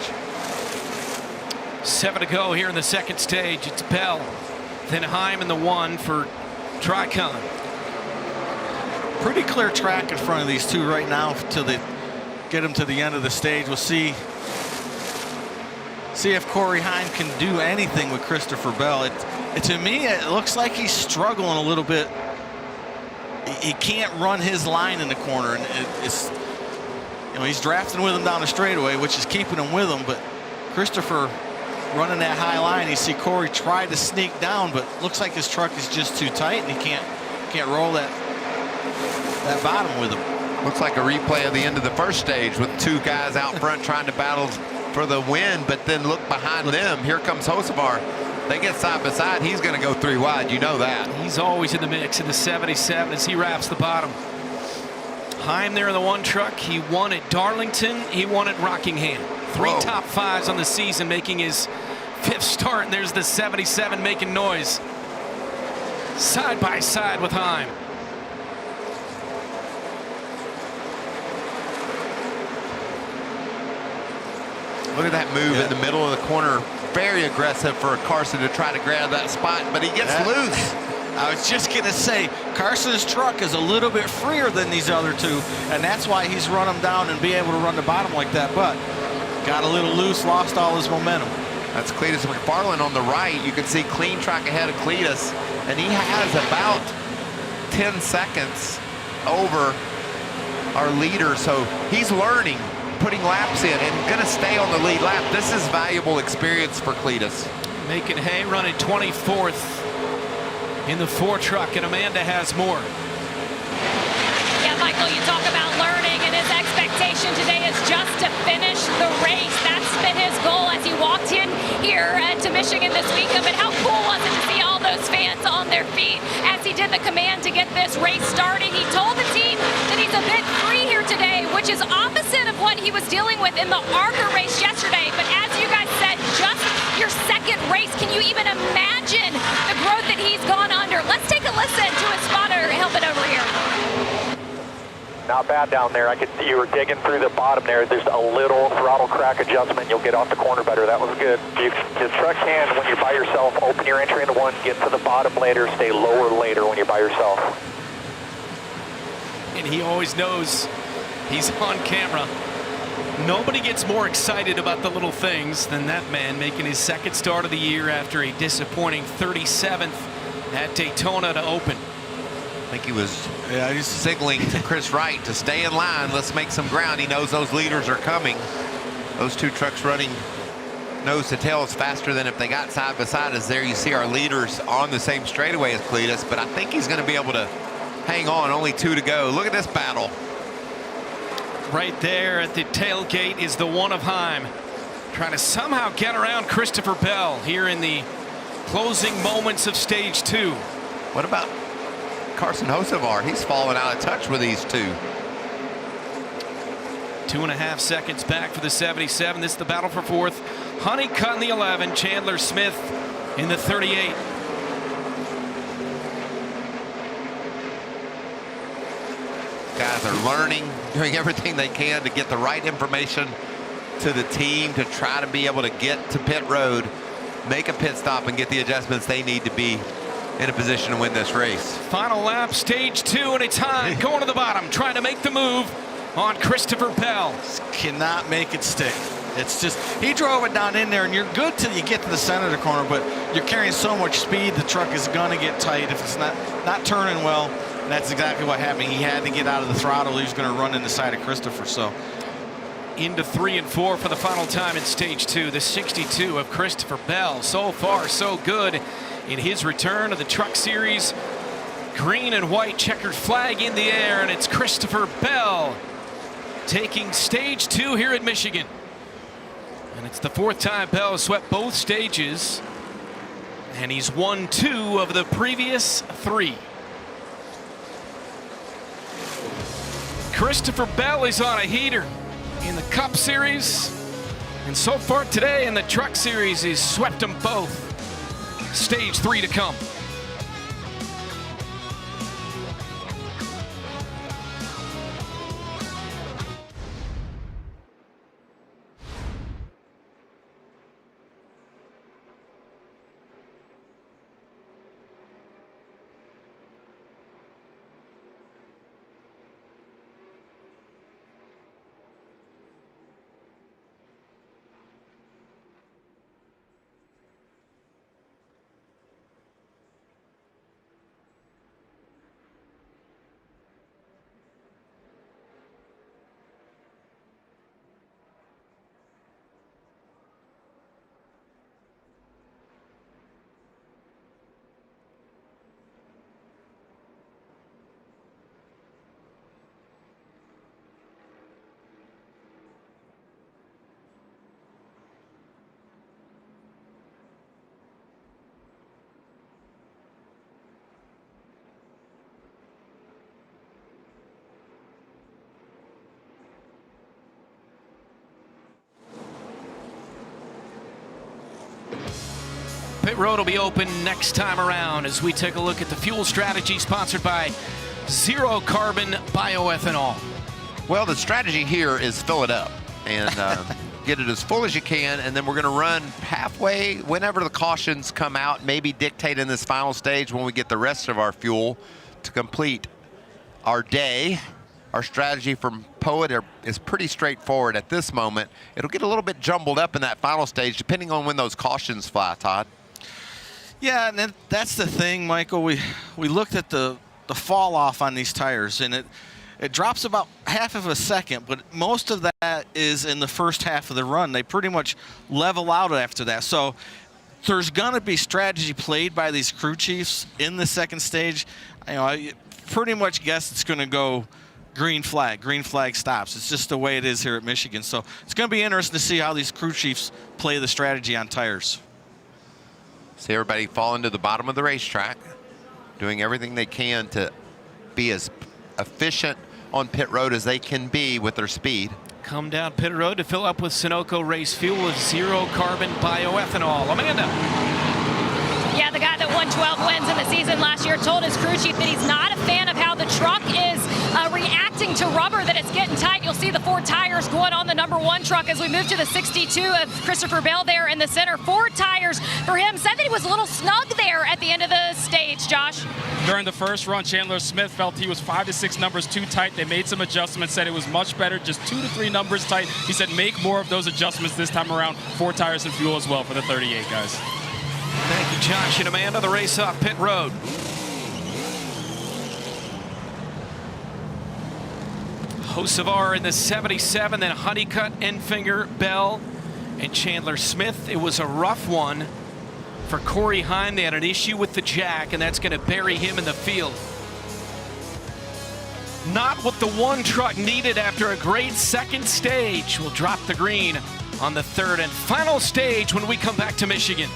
7 to go here in the second stage. It's Bell, then Heim in the 1 for Tricon. Pretty clear track in front of these two right now till they get them to the end of the stage. We'll see if Corey Heim can do anything with Christopher Bell. To me, it looks like he's struggling a little bit. He can't run his line in the corner, and it's, you know, he's drafting with him down the straightaway, which is keeping him with him. But Christopher running that high line, you see Corey try to sneak down, but looks like his truck is just too tight, and he can't roll that bottom with him. Looks like a replay of the end of the first stage with 2 guys out front trying to battle for the win, but then look behind them. Here comes Hocevar. They get side by side. He's going to go 3 wide. You know that. He's always in the mix in the 77 as he wraps the bottom. Heim there in the 1 truck. He won at Darlington. He won at Rockingham. 3 top 5s on the season, making his 5th start. And there's the 77 making noise. Side by side with Heim. Look at that move in the middle of the corner. Very aggressive for Carson to try to grab that spot, but he gets loose. I was just going to say, Carson's truck is a little bit freer than these other 2, and that's why he's run them down and be able to run the bottom like that. But got a little loose, lost all his momentum. That's Cletus McFarland on the right. You can see clean track ahead of Cletus, and he has about 10 seconds over our leader, so he's learning, putting laps in, and going to stay on the lead lap. This is valuable experience for Cletus. Making hay, running 24th in the 4 truck, and Amanda has more. Yeah, Michael, you talk about learning, and his expectation today is just to finish the race. That's been his goal as he walked in here to Michigan this weekend. But how cool was it to see all those fans on their feet as he did the command to get this race started? He told the team that he's a bit free here today, which is opposite of what he was dealing with in the ARCA race yesterday. But as you guys said, just your 2nd race, can you even imagine the growth that he's gone under? Let's take a listen to his spotter helping over here. Not bad down there. I could see you were digging through the bottom there. There's a little throttle crack adjustment. You'll get off the corner better. That was good. The truck can, when you're by yourself, open your entry into 1, get to the bottom later, stay lower later when you're by yourself. And he always knows he's on camera. Nobody gets more excited about the little things than that man making his second start of the year after a disappointing 37th at Daytona to open. I think he was signaling to Chris Wright to stay in line. Let's make some ground. He knows those leaders are coming. Those two trucks running nose to tail is faster than if they got side by side. As there you see our leaders on the same straightaway as Cletus, but I think he's going to be able to hang on. Only 2 to go. Look at this battle. Right there at the tailgate is the one of Heim, trying to somehow get around Christopher Bell here in the closing moments of stage 2. What about Carson Hocevar? He's fallen out of touch with these two. 2.5 seconds back for the 77. This is the battle for 4th. Honeycutt in the 11, Chandler Smith in the 38. Guys are learning, doing everything they can to get the right information to the team to try to be able to get to pit road, make a pit stop, and get the adjustments they need to be in a position to win this race. Final lap, stage 2, and it's Heim going to the bottom, trying to make the move on Christopher Bell. Cannot make it stick. It's just, he drove it down in there, and you're good till you get to the center of the corner, but you're carrying so much speed, the truck is going to get tight if it's not turning well. And that's exactly what happened. He had to get out of the throttle. He was going to run in the side of Christopher. So into 3 and 4 for the final time in stage 2. The 62 of Christopher Bell. So far, so good in his return to the Truck Series. Green and white checkered flag in the air, and it's Christopher Bell taking stage 2 here at Michigan. And it's the 4th time Bell has swept both stages, and he's won 2 of the previous 3. Christopher Bell is on a heater in the Cup Series, and so far today in the Truck Series, he's swept them both. Stage 3 to come. Pit road will be open next time around as we take a look at the fuel strategy sponsored by Zero Carbon Bioethanol. Well, the strategy here is fill it up and get it as full as you can, and then we're going to run halfway whenever the cautions come out, maybe dictate in this final stage when we get the rest of our fuel to complete our day. Our strategy from Poet is pretty straightforward at this moment. It'll get a little bit jumbled up in that final stage depending on when those cautions fly, Todd. yeah, and that's the thing, Michael. We looked at the fall off on these tires, and it drops about half of a second, but most of that is in the first half of the run. They pretty much level out after that. So there's going to be strategy played by these crew chiefs in the second stage. You know, I pretty much guess it's going to go green flag stops. It's just the way it is here at Michigan. So it's going to be interesting to see how these crew chiefs play the strategy on tires. See everybody falling to the bottom of the racetrack, doing everything they can to be as efficient on pit road as they can be with their speed. Come down pit road to fill up with Sunoco race fuel with Zero Carbon Bioethanol. Amanda. Yeah, the guy that won 12 wins in the season last year told his crew chief that he's not a fan of how the truck is reacting getting to rubber that it's getting tight. You'll see the 4 tires going on the number 1 truck as we move to the 62 of Christopher Bell there in the center. 4 tires for him. Said that he was a little snug there at the end of the stage, Josh. During the first run, Chandler Smith felt he was 5 to 6 numbers too tight. They made some adjustments, said it was much better, just 2 to 3 numbers tight. He said make more of those adjustments this time around. 4 tires and fuel as well for the 38, guys. Thank you, Josh and Amanda. The race off pit road. Hocevar in the 77, then Honeycutt, Enfinger, Bell, and Chandler Smith. It was a rough one for Corey Heim. They had an issue with the jack, and that's going to bury him in the field. Not what the 1 truck needed after a great second stage. We'll drop the green on the 3rd and final stage when we come back to Michigan.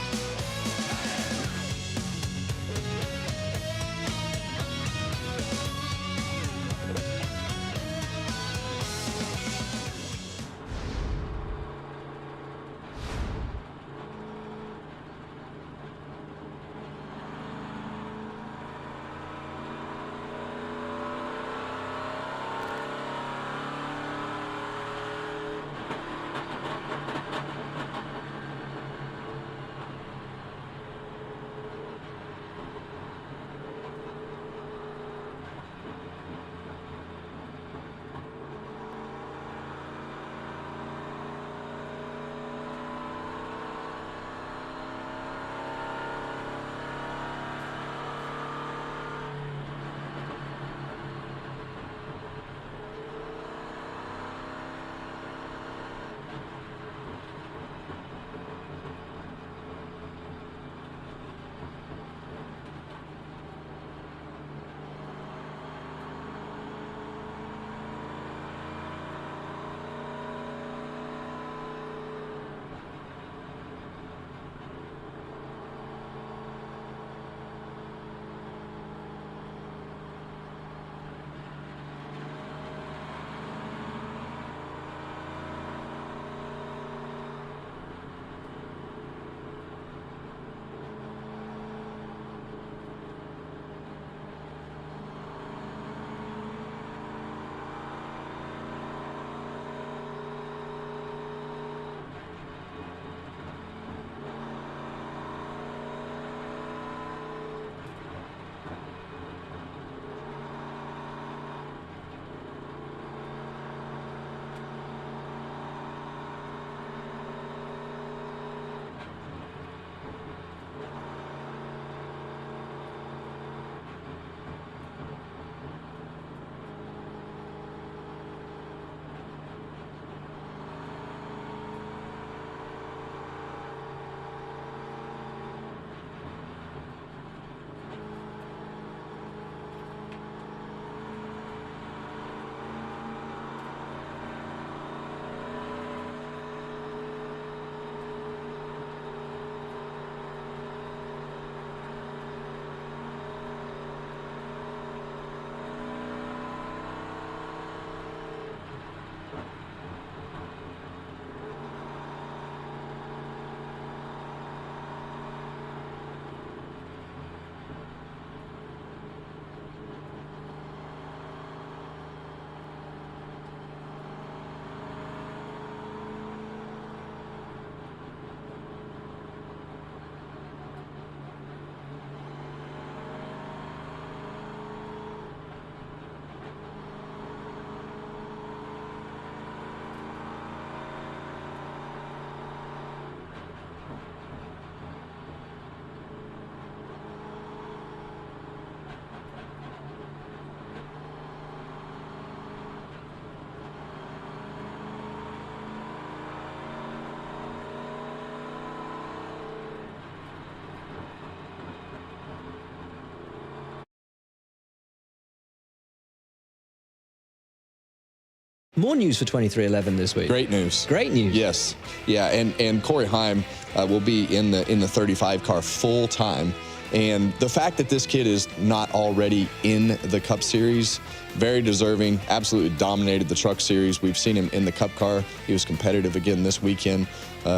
More news for 2311 this week. Great news. Great news. Yes. Yeah, and Corey Heim will be in the 35 car full time. And the fact that this kid is not already in the Cup Series, very deserving, absolutely dominated the Truck Series. We've seen him in the Cup car. He was competitive again this weekend.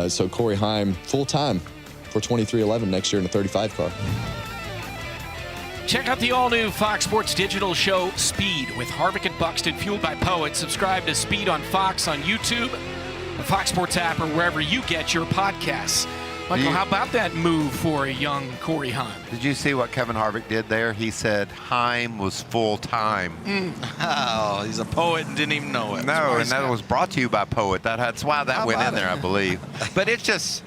So Corey Heim full time for 2311 next year in the 35 car. Check out the all-new Fox Sports digital show, Speed, with Harvick and Buxton, fueled by Poet. Subscribe to Speed on Fox on YouTube, the Fox Sports app, or wherever you get your podcasts. Michael, how about that move for a young Corey Heim? Did you see what Kevin Harvick did there? He said Heim was full-time. Oh, he's a poet and didn't even know it. No, and that was brought to you by Poet. That's why that went in there, I believe. But it's just,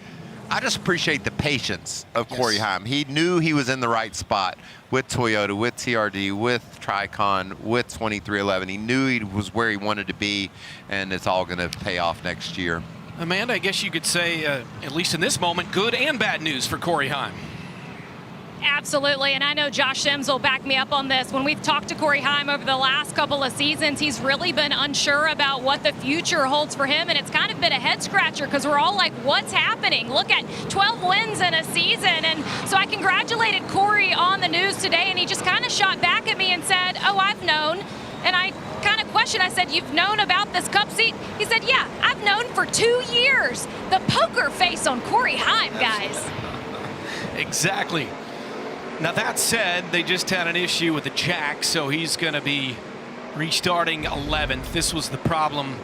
I just appreciate the patience of Corey Heim. He knew he was in the right spot with Toyota, with TRD, with Tricon, with 2311. He knew he was where he wanted to be, and it's all going to pay off next year. Amanda, I guess you could say, at least in this moment, good and bad news for Corey Heim. Absolutely, and I know Josh Sims will back me up on this. When we've talked to Corey Heim over the last couple of seasons, he's really been unsure about what the future holds for him, and it's kind of been a head-scratcher because we're all like, what's happening? Look at 12 wins in a season, and so I congratulated Corey on the news today, and he just kind of shot back at me and said, oh, I've known, and I kind of questioned. I said, you've known about this cup seat? He said, yeah, I've known for 2 years. The poker face on Corey Heim, guys. Exactly. Now, that said, they just had an issue with the jack, so he's going to be restarting 11th. This was the problem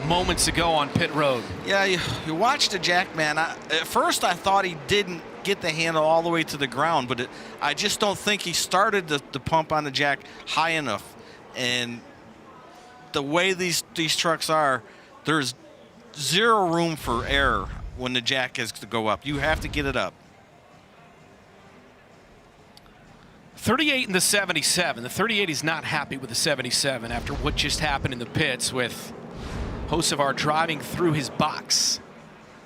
moments ago on pit road. Yeah, you watched the jack, man. At first, I thought he didn't get the handle all the way to the ground, but I just don't think he started the pump on the jack high enough. And the way these trucks are, there's zero room for error when the jack is to go up. You have to get it up. 38 in the 77. The 38 is not happy with the 77 after what just happened in the pits with Hocevar driving through his box.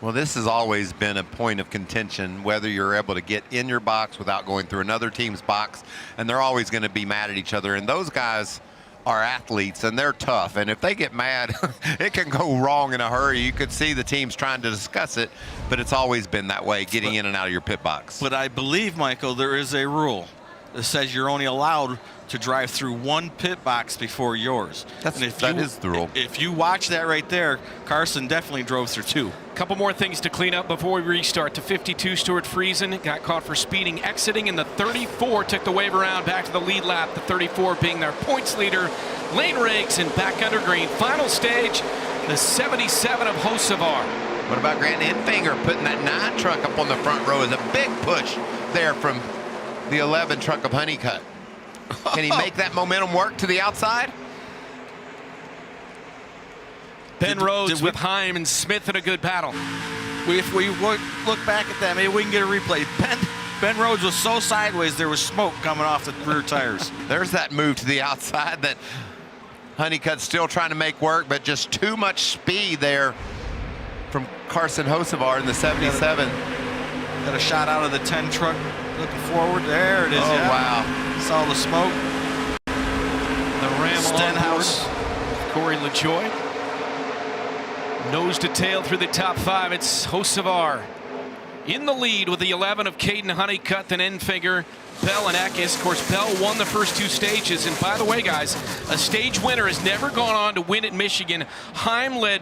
Well, this has always been a point of contention, whether you're able to get in your box without going through another team's box, and they're always going to be mad at each other. And those guys are athletes, and they're tough. And if they get mad, it can go wrong in a hurry. You could see the teams trying to discuss it, but it's always been that way, getting in and out of your pit box. But I believe, Michael, there is a rule that says you're only allowed to drive through one pit box before yours. That is the rule. If you watch that right there, Carson definitely drove through two. Couple more things to clean up before we restart. To 52, Stuart Friesen got caught for speeding, exiting in the 34, took the wave around back to the lead lap, the 34 being their points leader. Lane Riggs and back under green. Final stage, the 77 of Hocevar. What about Grant Enfinger putting that 9 truck up on the front row? Is a big push there from the 11 truck of Honeycutt. Can he make that momentum work to the outside? Ben Rhodes with Heim and Smith in a good battle. If we look back at that, maybe we can get a replay. Ben Rhodes was so sideways, there was smoke coming off the rear tires. There's that move to the outside that Honeycutt's still trying to make work, but just too much speed there from Carson Hocevar in the 77. Got a shot out of the 10 truck looking forward. There it is. Oh, yeah. wow. Saw the smoke. The Ram Stenhouse. Corey LaJoy. Nose to tail through the top 5. It's Hocevar in the lead with the 11 of Caden Honeycutt, then Enfinger, Bell, and Eckes. Of course, Bell won the first 2 stages. And by the way, guys, a stage winner has never gone on to win at Michigan. Heim won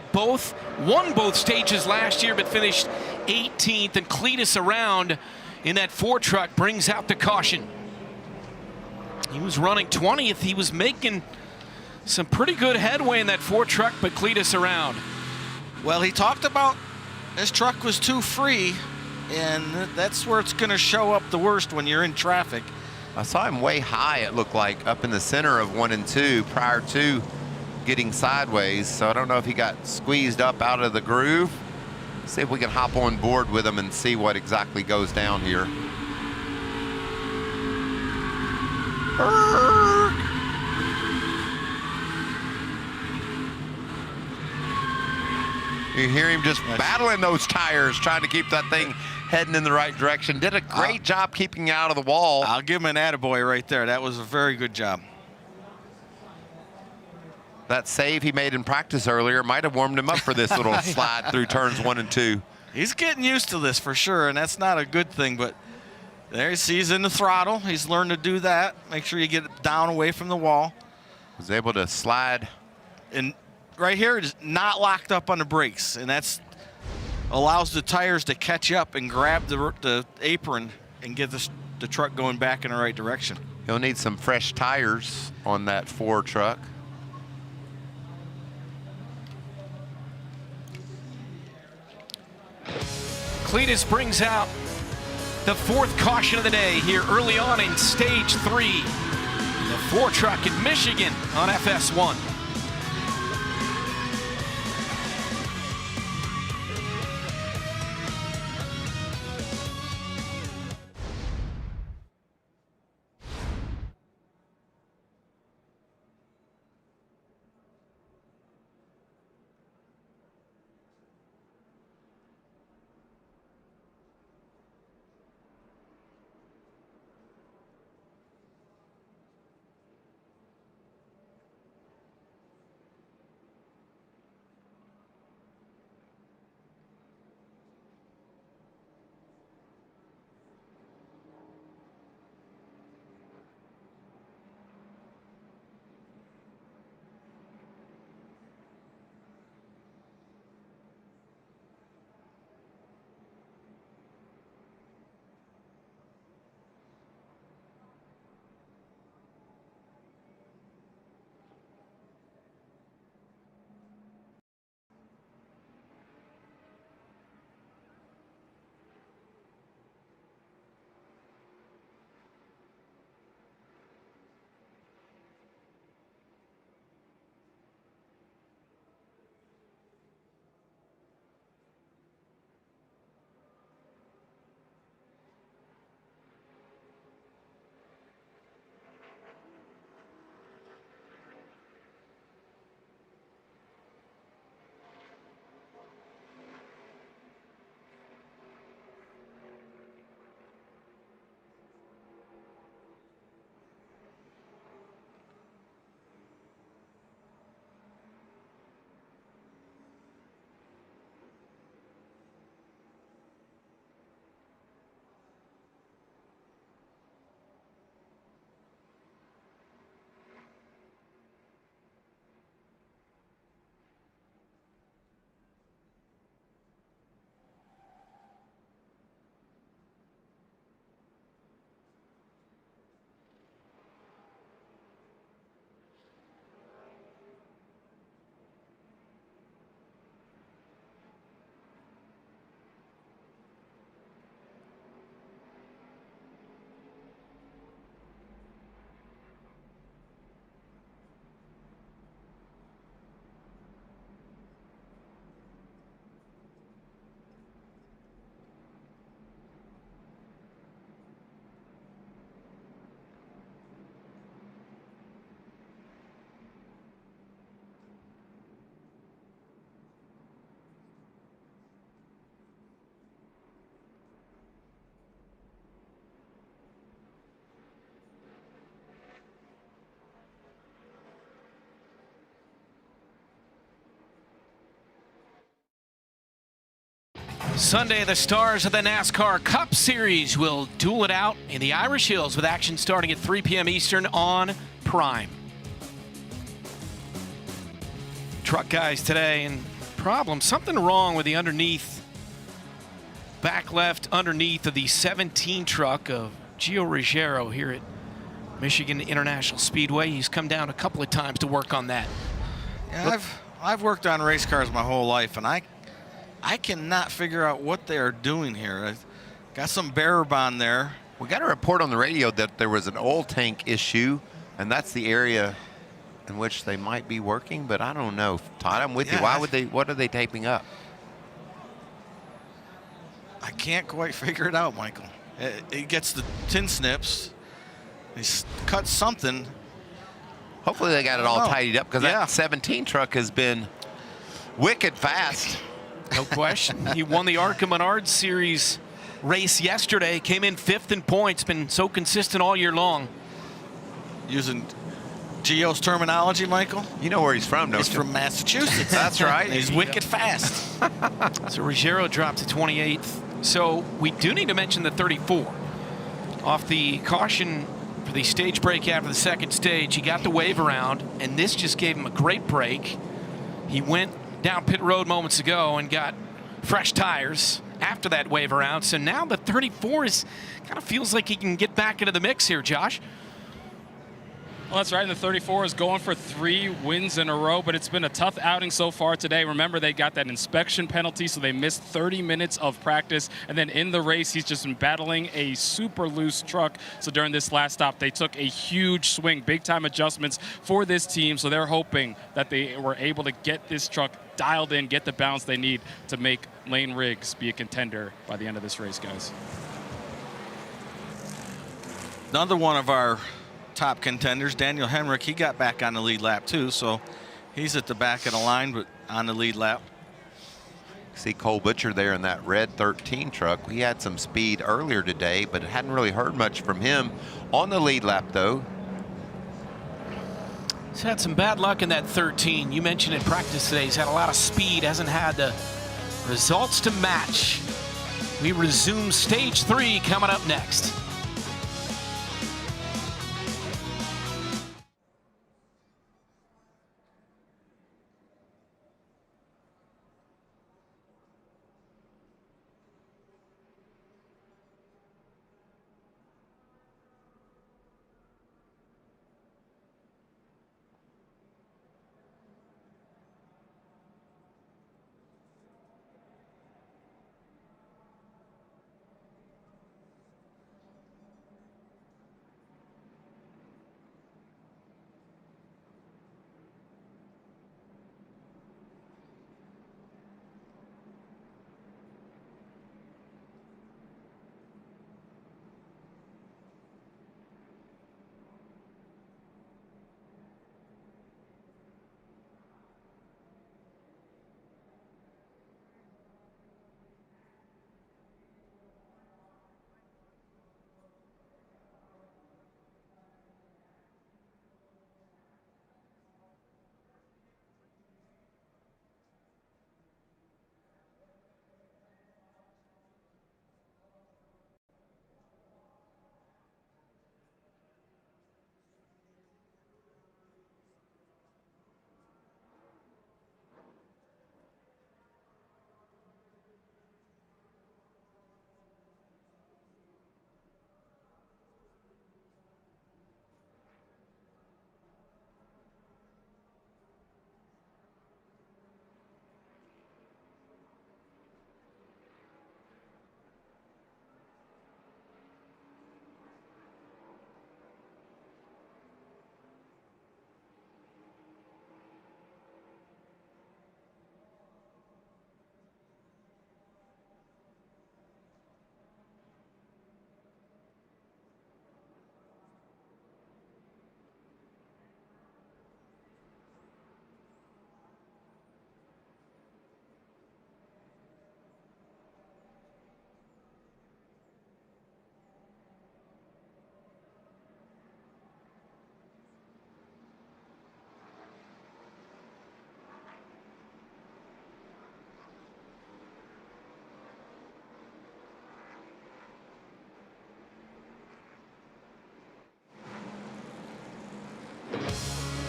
both stages last year, but finished 18th. And Cletus around in that 4 truck brings out the caution. He was running 20th. He was making some pretty good headway in that 4 truck, but Cletus around. Well, he talked about his truck was too free, and that's where it's going to show up the worst when you're in traffic. I saw him way high, it looked like, up in the center of 1 and 2 prior to getting sideways. So I don't know if he got squeezed up out of the groove. See if we can hop on board with him and see what exactly goes down here. You hear him just battling those tires, trying to keep that thing heading in the right direction. Did a great job keeping it out of the wall. I'll give him an attaboy right there. That was a very good job. That save he made in practice earlier might have warmed him up for this little slide through turns 1 and 2. He's getting used to this for sure, and that's not a good thing, but there he's in the throttle. He's learned to do that. Make sure you get it down away from the wall. Was able to slide. And right here is not locked up on the brakes, and that's allows the tires to catch up and grab the apron and get the truck going back in the right direction. He'll need some fresh tires on that 4 truck. Cletus brings out the 4th caution of the day here early on in stage 3. The 4 truck in Michigan on FS1. Sunday, the stars of the NASCAR Cup Series will duel it out in the Irish Hills with action starting at 3 p.m. Eastern on Prime. Truck guys today, and something wrong with the underneath, back left underneath of the 17 truck of Gio Ruggiero here at Michigan International Speedway. He's come down a couple of times to work on that. Yeah, I've worked on race cars my whole life, and I cannot figure out what they are doing here. I've got some bearer bond there. We got a report on the radio that there was an oil tank issue, and that's the area in which they might be working, but I don't know. Todd, I'm with you. What are they taping up? I can't quite figure it out, Michael. It gets the tin snips. He cut something. Hopefully they got it all tidied up, because that 17 truck has been wicked fast. No question. He won the ARCA Menard Series race yesterday, came in 5th in points, been so consistent all year long. Using Gio's terminology, Michael? You know where he's from, don't you? He's from Massachusetts. That's right. He's wicked fast. So Ruggiero dropped to 28th. So we do need to mention the 34. Off the caution for the stage break after the second stage, he got the wave around, and this just gave him a great break. He went down pit road moments ago and got fresh tires after that wave around. So now the 34 kind of feels like he can get back into the mix here, Josh. Well, that's right. And the 34 is going for 3 wins in a row, but it's been a tough outing so far today. Remember, they got that inspection penalty, so they missed 30 minutes of practice. And then in the race, he's just been battling a super loose truck. So during this last stop, they took a huge swing, big-time adjustments for this team. So they're hoping that they were able to get this truck dialed in, get the balance they need to make Lane Riggs be a contender by the end of this race, guys. Another one of our top contenders, Daniel Hemrick, he got back on the lead lap too, so he's at the back of the line, but on the lead lap. See Cole Butcher there in that red 13 truck. He had some speed earlier today, but hadn't really heard much from him on the lead lap, though. He's had some bad luck in that 13. You mentioned in practice today, he's had a lot of speed, hasn't had the results to match. We resume stage 3 coming up next.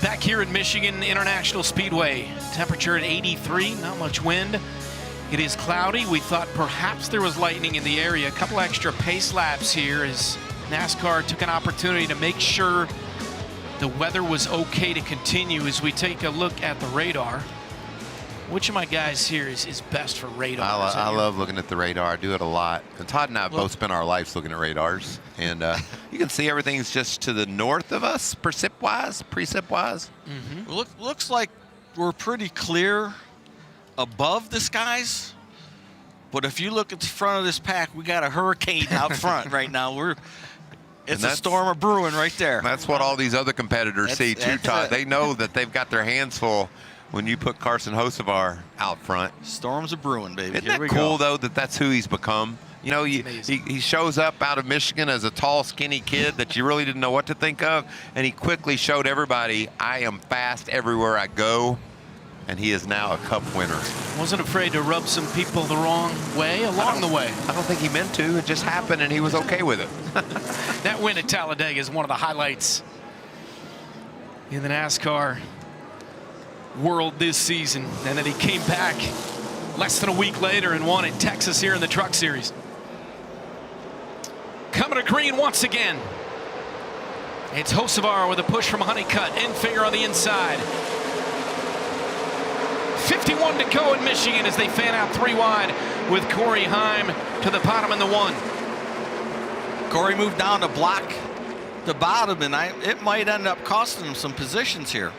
Back here at Michigan International Speedway, temperature at 83, not much wind. It is cloudy. We thought perhaps there was lightning in the area. A couple extra pace laps here as NASCAR took an opportunity to make sure the weather was okay to continue as we take a look at the radar. Which of my guys here is best for radar? I love looking at the radar. I do it a lot. And Todd and I have both spent our lives looking at radars. And you can see everything's just to the north of us, precip-wise. Mm-hmm. Looks like we're pretty clear above the skies. But if you look at the front of this pack, we got a hurricane out front right now. It's a storm of brewing right there. That's what all these other competitors see too, Todd. They know that they've got their hands full when you put Carson Hocevar out front. Storms are brewing, baby. Isn't that cool, though, that that's who he's become? You know, he shows up out of Michigan as a tall, skinny kid that you really didn't know what to think of, and he quickly showed everybody, I am fast everywhere I go, and he is now a Cup winner. Wasn't afraid to rub some people the wrong way along the way. I don't think he meant to. It just happened, and he was okay with it. That win at Talladega is one of the highlights in the NASCAR world this season, and then he came back less than a week later and won in Texas here in the Truck Series. Coming to green once again. It's Hocevar with a push from Honeycutt. Enfinger on the inside. 51 to go in Michigan as they fan out 3 wide with Corey Heim to the bottom in the 1. Corey moved down to block the bottom, and it might end up costing him some positions here.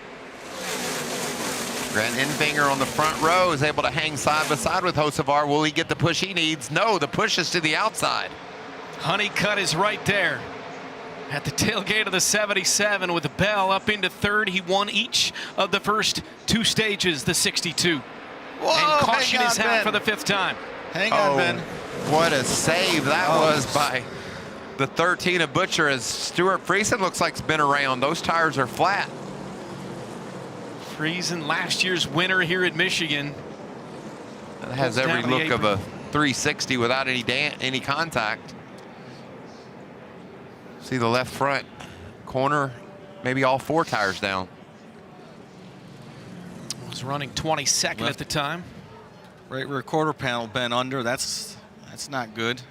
Grant Enfinger on the front row is able to hang side by side with Hocevar. Will he get the push he needs? No, the push is to the outside. Honeycutt is right there at the tailgate of the 77 with Bell up into 3rd. He won each of the first 2 stages, the 62. Whoa, and caution is out Ben. for the 5th time. Hang on, Ben. What a save that was by the 13 of Butcher, as Stuart Friesen looks like it's been around. Those tires are flat. Friesen, last year's winner here at Michigan. It has Pulls every down the look of apron. a 360 without any contact. See the left front corner, maybe all 4 tires down. Was running 22nd at the time. Right rear quarter panel bent under. That's not good.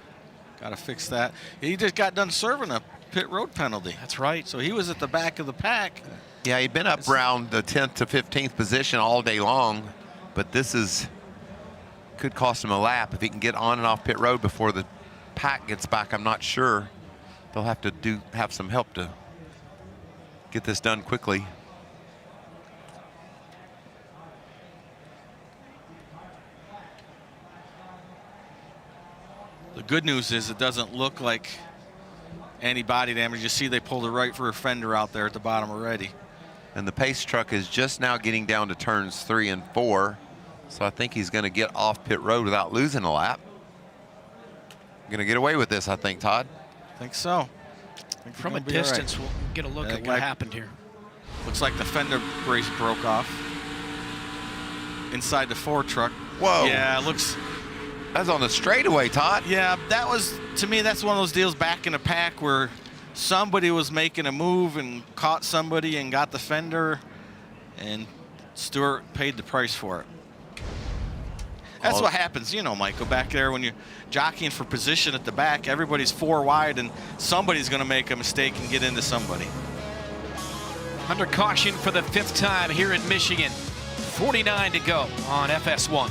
Got to fix that. He just got done serving a pit road penalty. That's right. So he was at the back of the pack. Yeah, he'd been up around the 10th to 15th position all day long, but this could cost him a lap if he can get on and off pit road before the pack gets back. I'm not sure. They'll have to have some help to get this done quickly. The good news is it doesn't look like any body damage. You see they pulled the right rear fender out there at the bottom already. And the pace truck is just now getting down to turns 3 and 4. So I think he's going to get off pit road without losing a lap. Going to get away with this, I think, Todd. I think so. From a distance, we'll get a look at what happened here. Looks like the fender brace broke off inside the Ford truck. Whoa. Yeah, it looks. That's on the straightaway, Todd. Yeah, that was, to me, that's one of those deals back in the pack where somebody was making a move and caught somebody and got the fender, and Stewart paid the price for it. That's what happens, you know, Michael, back there when you're jockeying for position at the back, everybody's 4 wide and somebody's going to make a mistake and get into somebody. Under caution for the 5th time here in Michigan. 49 to go on FS1.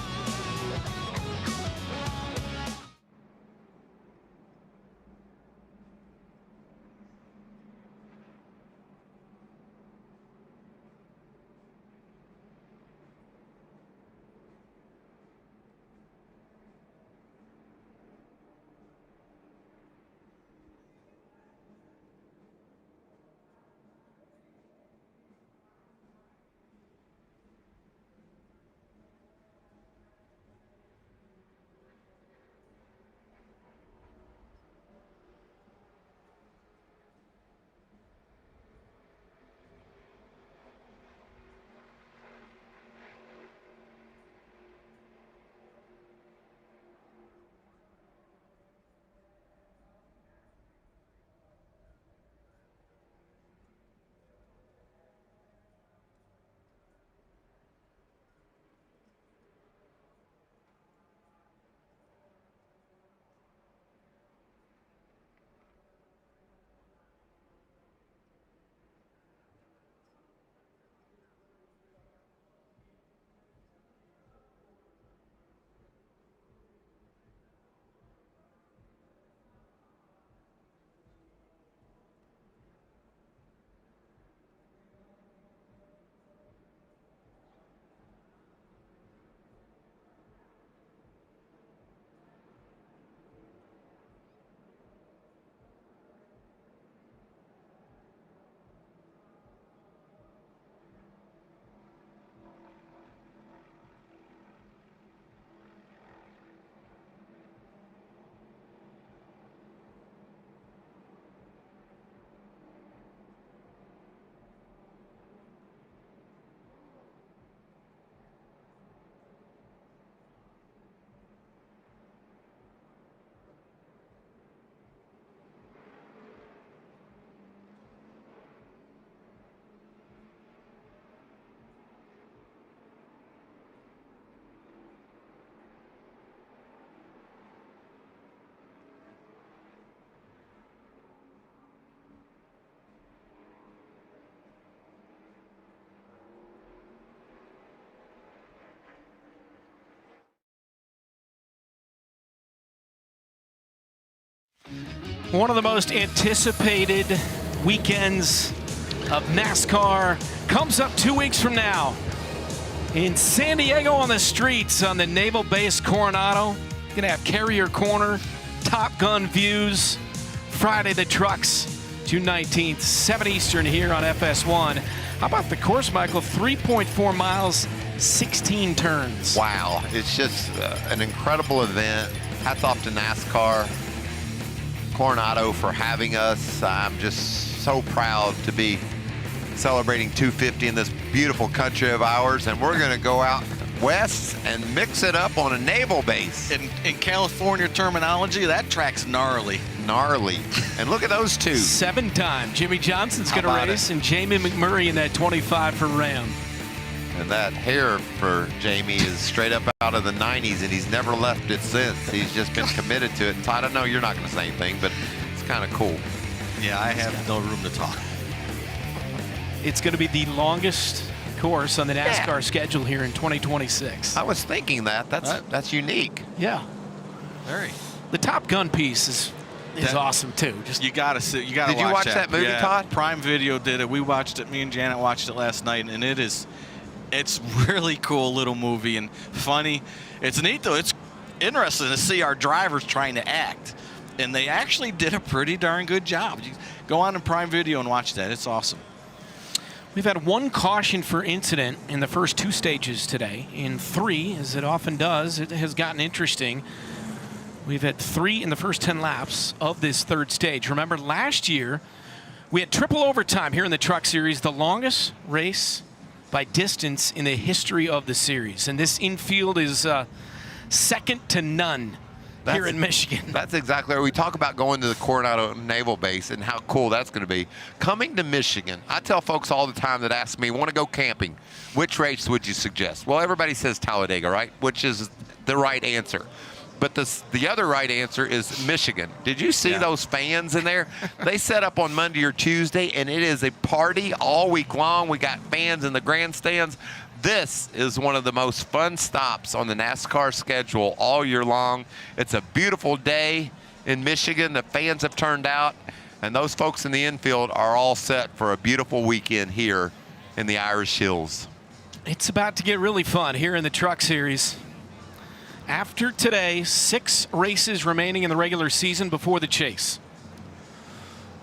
One of the most anticipated weekends of NASCAR comes up 2 weeks from now in San Diego on the streets on the Naval Base Coronado. Gonna have Carrier Corner, Top Gun views. Friday the trucks, June 19th, 7 Eastern here on FS1. How about the course, Michael? 3.4 miles, 16 turns. Wow, it's just an incredible event. Hats off to NASCAR Coronado for having us. I'm just so proud to be celebrating 250 in this beautiful country of ours, and we're going to go out west and mix it up on a naval base. In California terminology, that track's gnarly. Gnarly. And look at those two. 7-time. Jimmy Johnson's going to race, and Jamie McMurray in that 25 for Ram. And that hair for Jamie is straight up out of the 90s, and he's never left it since. He's just been committed to it. And Todd, I know you're not going to say anything, but it's kind of cool. Yeah, I have no room to talk. It's going to be the longest course on the NASCAR schedule here in 2026. I was thinking that's unique. Yeah. Very. The Top Gun piece is awesome too. Just you gotta see. You gotta. Did you watch that movie, Todd? Prime Video did it. We watched it. Me and Janet watched it last night, and it's really cool little movie and funny. It's neat though. It's interesting to see our drivers trying to act, and they actually did a pretty darn good job. You go on to Prime Video and watch that. It's awesome. We've had one caution for incident in the first 2 stages today. In 3, as it often does, it has gotten interesting. We've had 3 in the first 10 laps of this 3rd stage. Remember, last year, we had triple overtime here in the Truck Series, the longest race by distance in the history of the series. And this infield is second to none here in Michigan. That's exactly right. We talk about going to the Coronado Naval Base and how cool that's going to be. Coming to Michigan, I tell folks all the time that ask me, want to go camping, which race would you suggest? Well, everybody says Talladega, right? Which is the right answer. But the other right answer is Michigan. Did you see those fans in there? They set up on Monday or Tuesday, and it is a party all week long. We got fans in the grandstands. This is one of the most fun stops on the NASCAR schedule all year long. It's a beautiful day in Michigan. The fans have turned out, and those folks in the infield are all set for a beautiful weekend here in the Irish Hills. It's about to get really fun here in the Truck Series. After today, 6 races remaining in the regular season before the chase.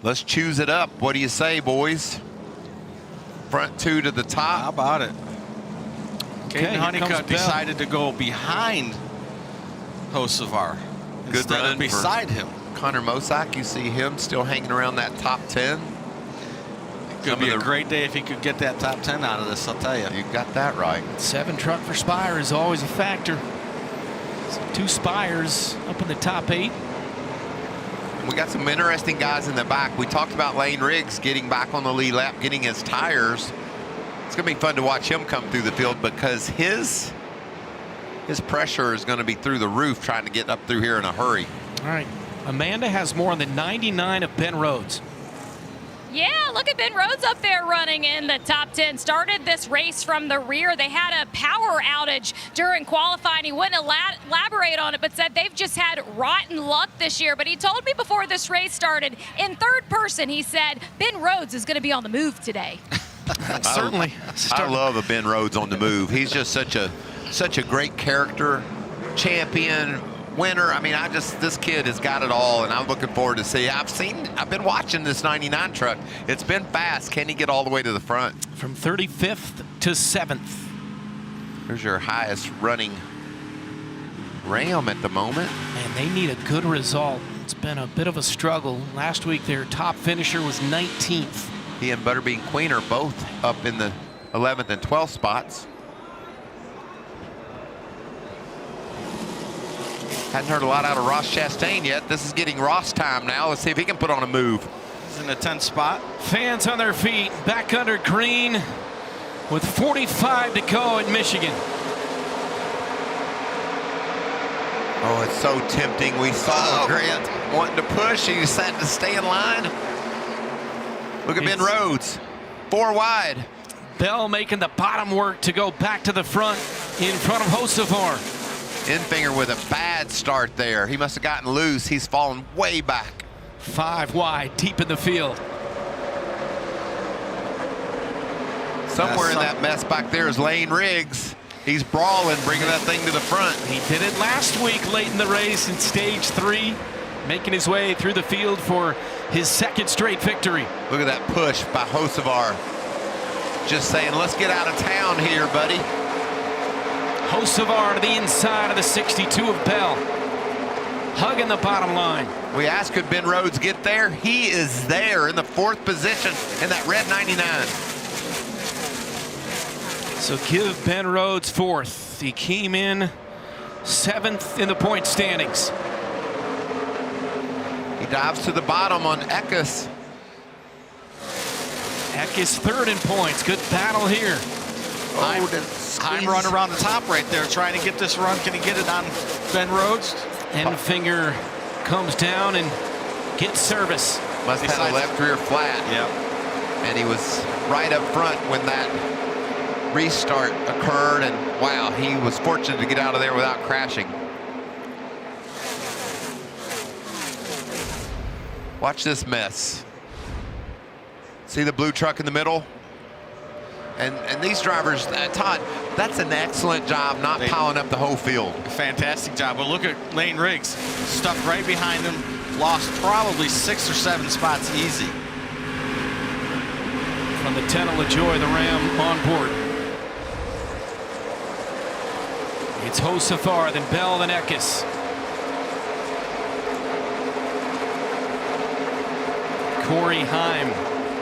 Let's choose it up. What do you say, boys? Front 2 to the top. How about it? Okay, Caden Honeycutt decided to go behind Hocevar instead of beside him. Connor Mosak, you see him still hanging around that top 10. Could be a great day if he could get that top 10 out of this, I'll tell you. You got that right. 7 truck for Spire is always a factor. So 2 Spires up in the top 8. We got some interesting guys in the back. We talked about Lane Riggs getting back on the lead lap, getting his tires. It's going to be fun to watch him come through the field because his pressure is going to be through the roof trying to get up through here in a hurry. All right. Amanda has more than 99 of Ben Rhodes. Yeah, look at Ben Rhodes up there running in the top 10. Started this race from the rear. They had a power outage during qualifying. He wouldn't elaborate on it, but said they've just had rotten luck this year. But he told me before this race started, in third person, he said, Ben Rhodes is going to be on the move today. Certainly. I love a Ben Rhodes on the move. He's just such a great character, champion, winner. I mean, this kid has got it all, and I'm looking forward to see. I've been watching this 99 truck. It's been fast. Can he get all the way to the front? From 35th to 7th. There's your highest running Ram at the moment. And they need a good result. It's been a bit of a struggle. Last week, their top finisher was 19th. He and Butterbean Queen are both up in the 11th and 12th spots. Hadn't heard a lot out of Ross Chastain yet. This is getting Ross time now. Let's see if he can put on a move. He's in the 10th spot. Fans on their feet, back under green with 45 to go in Michigan. Oh, it's so tempting. We saw Grant wanting to push. He decided to stay in line. Look at Ben Rhodes, 4 wide. Bell making the bottom work to go back to the front in front of Hocevar. Enfinger with a bad start there. He must have gotten loose. He's fallen way back. 5 wide, deep in the field. Somewhere in that mess back there is Lane Riggs. He's brawling, bringing that thing to the front. He did it last week late in the race in stage 3, making his way through the field for his 2nd straight victory. Look at that push by Hocevar. Just saying, let's get out of town here, buddy. Hocevar to the inside of the 62 of Bell. Hugging the bottom line. We asked, could Ben Rhodes get there? He is there in the 4th position in that red 99. So give Ben Rhodes 4th. He came in 7th in the point standings. He dives to the bottom on Eckes. Eckes 3rd in points. Good battle here. Heim run around the top right there, trying to get this run. Can he get it on Ben Rhodes? Enfinger comes down and gets service. Must have a left rear flat. Yep. And he was right up front when that restart occurred, and wow, he was fortunate to get out of there without crashing. Watch this mess. See the blue truck in the middle? And these drivers, Todd, that's an excellent job not piling up the whole field. Fantastic job. But look at Lane Riggs, stuck right behind him, lost probably 6 or 7 spots easy. From the 10 of LaJoy, the Ram on board. It's Hocevar, then Bell, then Eckes. Corey Heim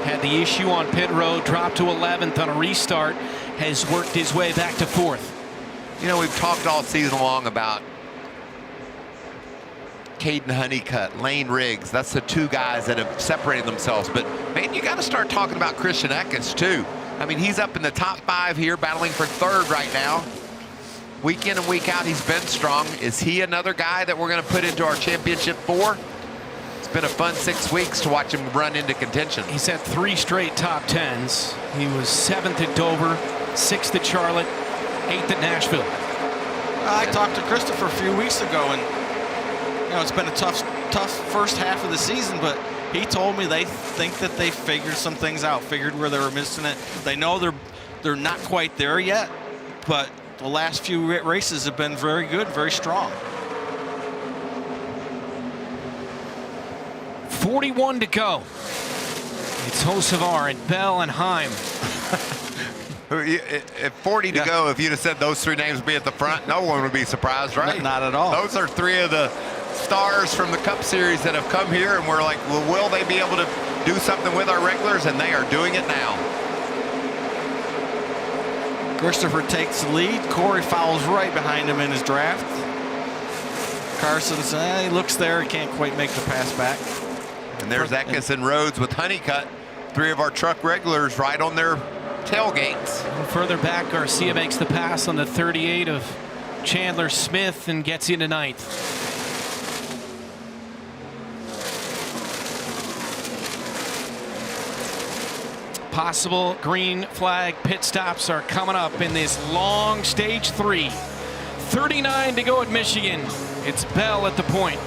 had the issue on pit road, dropped to 11th on a restart, has worked his way back to 4th. You know, we've talked all season long about Caden Honeycutt, Lane Riggs. That's the 2 guys that have separated themselves. But, man, you got to start talking about Christian Eckes, too. I mean, he's up in the top 5 here, battling for 3rd right now. Week in and week out, he's been strong. Is he another guy that we're going to put into our championship 4? It's been a fun 6 weeks to watch him run into contention. He's had 3 straight top 10s. He was 7th at Dover, 6th at Charlotte, 8th at Nashville. I talked to Christopher a few weeks ago, and you know, it's been a tough first half of the season, but he told me they think that they figured some things out, figured where they were missing it. They know they're not quite there yet, but the last few races have been very good, very strong. 41 to go. It's Hocevar and Bell and Heim. At 40 to go, if you'd have said those 3 names would be at the front, no one would be surprised, right? Not at all. Those are 3 of the stars from the Cup Series that have come here, and we're like, well, will they be able to do something with our regulars? And they are doing it now. Christopher takes the lead. Corey follows right behind him in his draft. Carson's, he looks there, he can't quite make the pass back. And there's Eckes and Rhodes with Honeycutt, 3 of our truck regulars right on their tailgates. A little further back, Garcia makes the pass on the 38 of Chandler Smith and gets into 9th. Possible green flag pit stops are coming up in this long stage 3. 39 to go at Michigan. It's Bell at the point.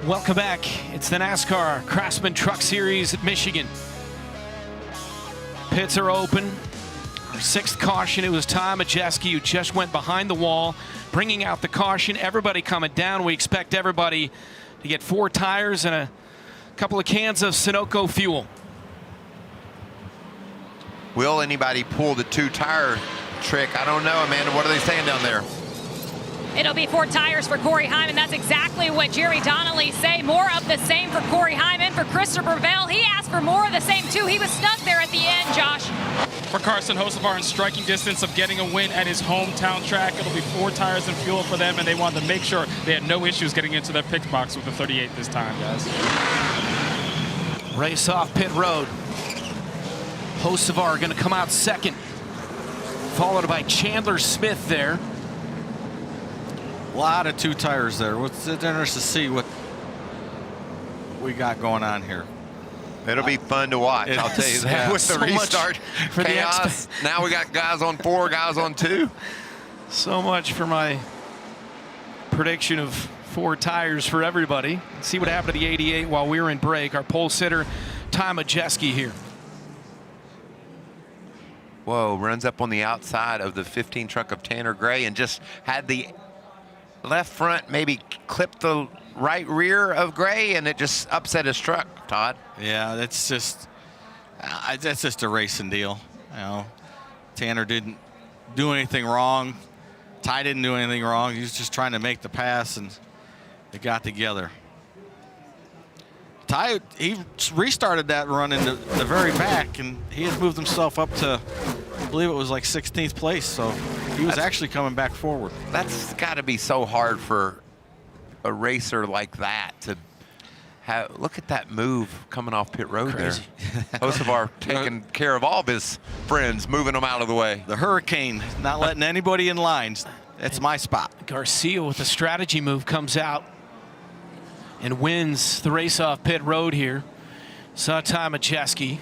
Welcome back. It's the NASCAR Craftsman Truck Series at Michigan. Pits are open. Our 6th caution, it was Ty Majeski who just went behind the wall, bringing out the caution. Everybody coming down. We expect everybody to get 4 tires and a couple of cans of Sunoco fuel. Will anybody pull the 2-tire trick? I don't know, Amanda. What are they saying down there? It'll be 4 tires for Corey Hyman. That's exactly what Jerry Donnelly say. More of the same for Corey Hyman. For Christopher Bell, he asked for more of the same too. He was stuck there at the end, Josh. For Carson Hocevar in striking distance of getting a win at his hometown track, it'll be 4 tires and fuel for them, and they wanted to make sure they had no issues getting into their pit box with the 38 this time, guys. Race off pit road. Hocevar going to come out second, followed by Chandler Smith there. A lot of 2 tires there. It's interesting to see what we got going on here. It'll be fun to watch, I'll tell you that. With the restart for chaos, now we got guys on 4, guys on 2. So much for my prediction of 4 tires for everybody. Let's see what happened to the 88 while we were in break. Our pole sitter, Ty Majeski here. Whoa, runs up on the outside of the 15 truck of Tanner Gray and just had the left front maybe clip the right rear of Gray, and it just upset his truck, Todd. Yeah, that's just a racing deal. You know, Tanner didn't do anything wrong. Ty didn't do anything wrong. He was just trying to make the pass, and they got together. Ty, he restarted that run in the very back, and he had moved himself up to, I believe it was like 16th place, so he was actually coming back forward. That's got to be so hard for a racer like that to have. Look at that move coming off pit road. Crazy. There. Hocevar taking care of all of his friends, moving them out of the way. The hurricane, not letting anybody in lines. That's my spot. Garcia with a strategy move comes out and wins the race off pit road here. Saw Ty Majeski.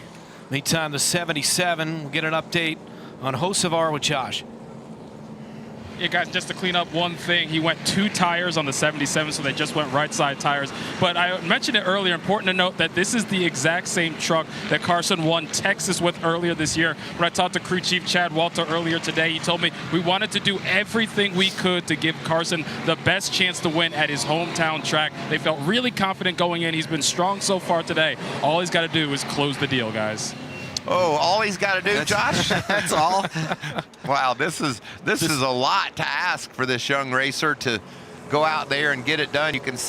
Meantime, the 77. We'll get an update on Hocevar with Josh. Yeah, guys, just to clean up one thing, he went 2 tires on the 77, so they just went right side tires. But I mentioned it earlier, important to note that this is the exact same truck that Carson won Texas with earlier this year. When I talked to crew chief Chad Walter earlier today, he told me we wanted to do everything we could to give Carson the best chance to win at his hometown track. They felt really confident going in. He's been strong so far today. All he's got to do is close the deal, guys. Oh, all he's got to do, Josh? That's all? Wow, this is a lot to ask for this young racer to go out there and get it done. You can see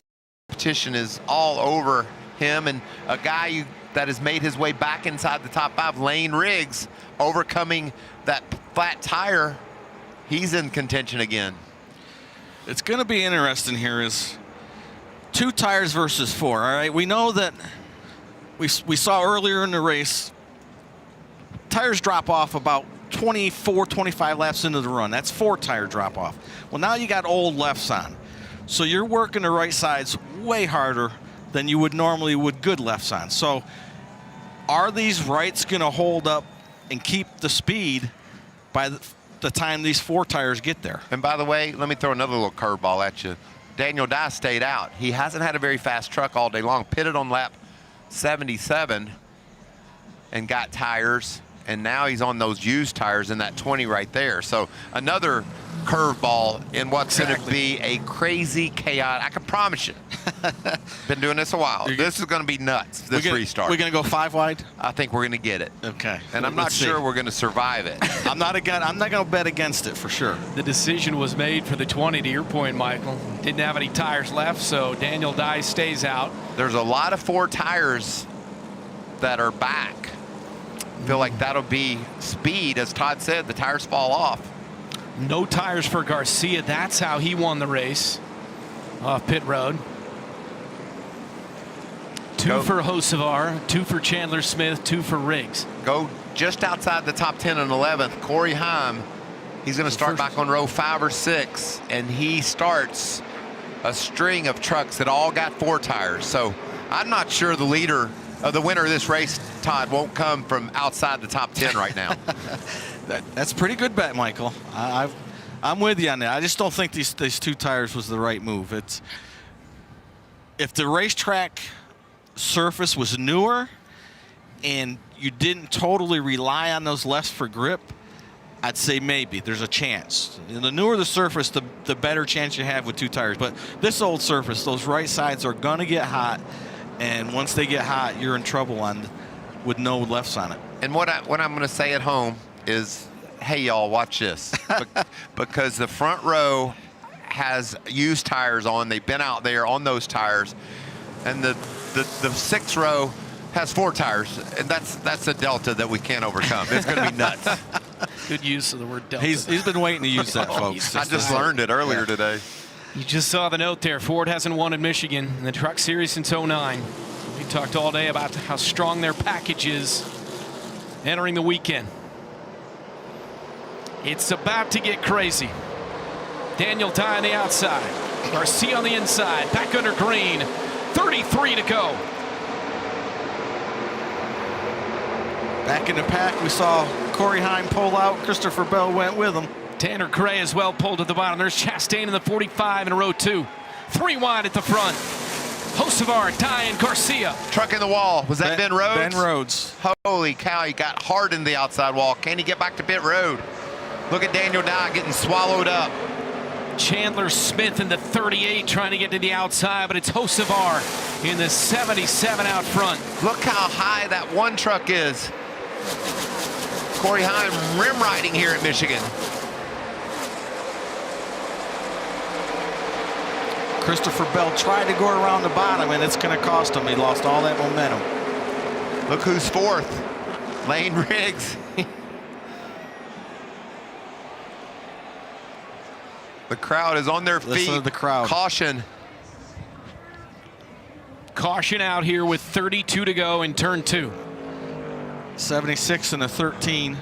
the competition is all over him, and a guy that has made his way back inside the top 5, Lane Riggs, overcoming that flat tire. He's in contention again. It's going to be interesting here is 2 tires versus 4, all right? We know that we saw earlier in the race, tires drop off about 24, 25 laps into the run. That's 4 tire drop off. Well, now you got old lefts on. So you're working the right sides way harder than you would normally with good lefts on. So are these rights going to hold up and keep the speed by the time these 4 tires get there? And by the way, let me throw another little curveball at you. Daniel Dye stayed out. He hasn't had a very fast truck all day long. Pitted on lap 77 and got tires. And now he's on those used tires in that 20 right there. So another curveball in what's going to be a crazy, chaotic. I can promise you. Been doing this a while. This is going to be nuts, this restart. We're going to go 5 wide? I think we're going to get it. Okay. And I'm not sure we're going to survive it. I'm not going to bet against it for sure. The decision was made for the 20, to your point, Michael. Didn't have any tires left, so Daniel Dye stays out. There's a lot of 4 tires that are back. Feel like that'll be speed. As Todd said, the tires fall off. No tires for Garcia. That's how he won the race off pit road. 2 for Hocevar, 2 for Chandler Smith, 2 for Riggs. Go just outside the top 10 and 11th. Corey Heim, he's going to start back on row 5 or 6, and he starts a string of trucks that all got 4 tires. So I'm not sure the leader the winner of this race, Todd, won't come from outside the top 10 right now. That's a pretty good bet, Michael. I'm with you on that. I just don't think these 2 tires was the right move. if the racetrack surface was newer and you didn't totally rely on those lefts for grip, I'd say maybe there's a chance. The newer the surface, the better chance you have with 2 tires. But this old surface, those right sides are going to get hot, and once they get hot, you're in trouble with no lefts on it. And what I'm going to say at home is, hey, y'all, watch this. Because the front row has used tires on. They've been out there on those tires. And the 6th row has 4 tires. And that's a delta that we can't overcome. It's going to be nuts. Good use of the word delta. He's been waiting to use that, folks. I just learned it earlier today. You just saw the note there. Ford hasn't won in Michigan in the Truck Series since '09. We talked all day about how strong their package is entering the weekend. It's about to get crazy. Daniel Dye on the outside. Garcia on the inside. Back under green. 33 to go. Back in the pack, we saw Corey Heim pull out. Christopher Bell went with him. Tanner Gray as well pulled at the bottom. There's Chastain in the 45 in row 2. 3 wide at the front. Hocevar, Dye, and Garcia. Truck in the wall. Was that Ben Rhodes? Ben Rhodes. Holy cow, he got hard in the outside wall. Can he get back to pit road? Look at Daniel Dye getting swallowed up. Chandler Smith in the 38 trying to get to the outside, but it's Hocevar in the 77 out front. Look how high that one truck is. Corey Heim rim riding here at Michigan. Christopher Bell tried to go around the bottom, and it's going to cost him. He lost all that momentum. Look who's 4th. Lane Riggs. The crowd is on their feet. Listen to the crowd. Caution. Caution out here with 32 to go in turn 2. 76 and a 13.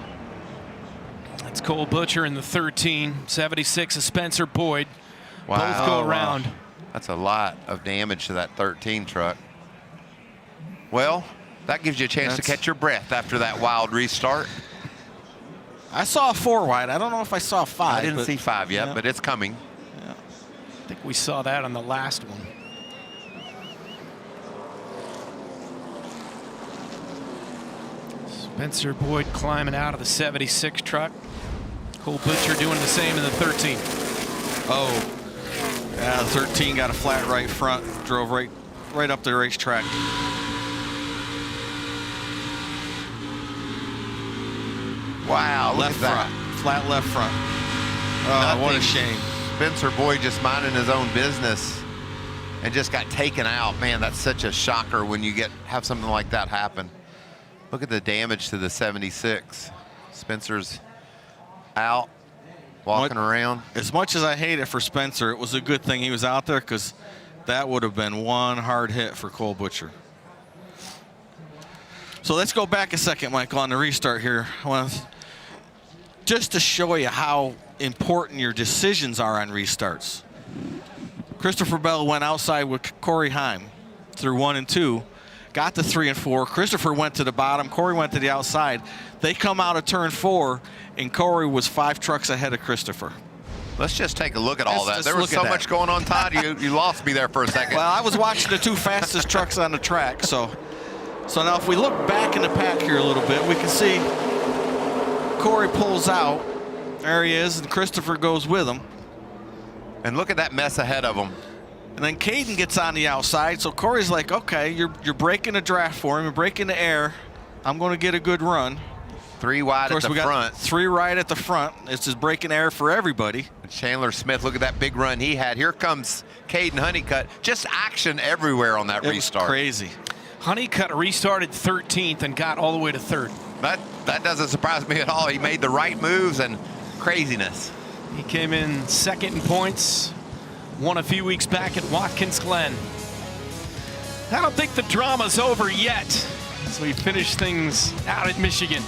That's Cole Butcher in the 13. 76 is Spencer Boyd. Wow. Both go around. Wow. That's a lot of damage to that 13 truck. Well, that gives you a chance to catch your breath after that wild restart. I saw a 4 wide. I don't know if I saw 5. I didn't see 5 yet, but it's coming. Yeah. I think we saw that on the last one. Spencer Boyd climbing out of the 76 truck. Cole Butcher doing the same in the 13. Oh, yeah, the 13 got a flat right front, drove right up the racetrack. Wow, left front, flat left front. Oh, what a shame. Spencer Boyd just minding his own business and just got taken out. Man, that's such a shocker when you have something like that happen. Look at the damage to the 76. Spencer's out, walking around. As much as I hate it for Spencer, it was a good thing he was out there, because that would have been one hard hit for Cole Butcher. So let's go back a second, Michael, on the restart here. Just to show you how important your decisions are on restarts. Christopher Bell went outside with Corey Heim through 1 and 2. Got to 3 and 4. Christopher went to the bottom. Corey went to the outside. They come out of turn 4, and Corey was 5 trucks ahead of Christopher. Let's just take a look at all that. There was so much going on, Todd. You lost me there for a second. Well, I was watching the 2 fastest trucks on the track. So now if we look back in the pack here a little bit, we can see Corey pulls out. There he is, and Christopher goes with him. And look at that mess ahead of him. And then Caden gets on the outside, so Corey's like, okay, you're breaking the draft for him, you're breaking the air. I'm going to get a good run. 3 wide at the front. 3 right at the front. It's just breaking air for everybody. And Chandler Smith, look at that big run he had. Here comes Caden Honeycutt. Just action everywhere on that restart. It was crazy. Honeycutt restarted 13th and got all the way to 3rd. That doesn't surprise me at all. He made the right moves and craziness. He came in 2nd in points. Won a few weeks back at Watkins Glen. I don't think the drama's over yet as we finish things out at Michigan.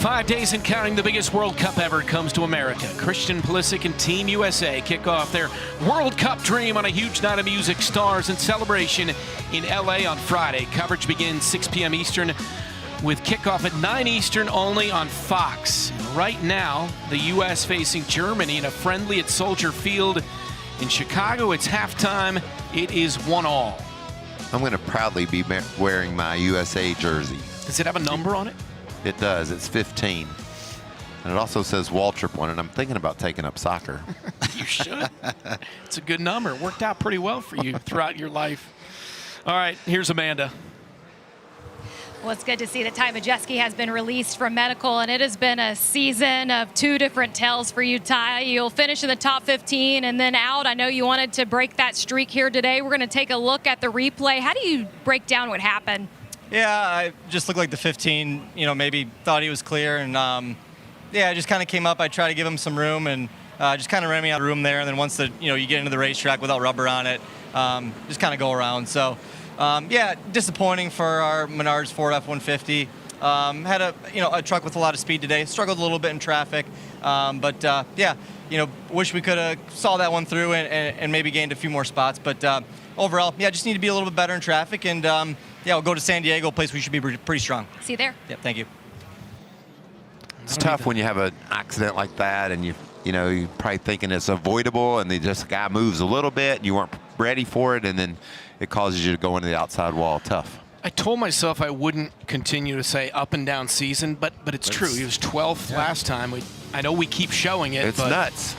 5 days and counting, the biggest World Cup ever comes to America. Christian Pulisic and Team USA kick off their World Cup dream on a huge night of music, stars, and celebration in LA on Friday. Coverage begins 6 p.m. Eastern with kickoff at 9 Eastern only on Fox. Right now, the U.S. facing Germany in a friendly at Soldier Field in Chicago. It's halftime. It is 1-1. I'm going to proudly be wearing my USA jersey. Does it have a number on it? It does. It's 15. And it also says Waltrip on it. I'm thinking about taking up soccer. You should. It's a good number. It worked out pretty well for you throughout your life. All right, here's Amanda. Well, it's good to see that Ty Majeski has been released from medical, and it has been a season of 2 different tells for you, Ty. You'll finish in the top 15 and then out. I know you wanted to break that streak here today. We're going to take a look at the replay. How do you break down what happened? Yeah, I just looked like the 15, maybe thought he was clear. And, I just kind of came up. I tried to give him some room and just kind of ran me out of room there. And then once you get into the racetrack without rubber on it, just kind of go around. So, disappointing for our Menards Ford F-150. Had a truck with a lot of speed today. Struggled a little bit in traffic. Wish we could have saw that one through and maybe gained a few more spots. But overall, just need to be a little bit better in traffic. And, we'll go to San Diego, a place we should be pretty strong. See you there. Yep, thank you. It's tough when you have an accident like that and you're probably thinking it's avoidable and the guy moves a little bit and you weren't ready for it and then it causes you to go into the outside wall. Tough. I told myself I wouldn't continue to say up and down season, but it's true. He was 12th last time. I know we keep showing it. It's nuts.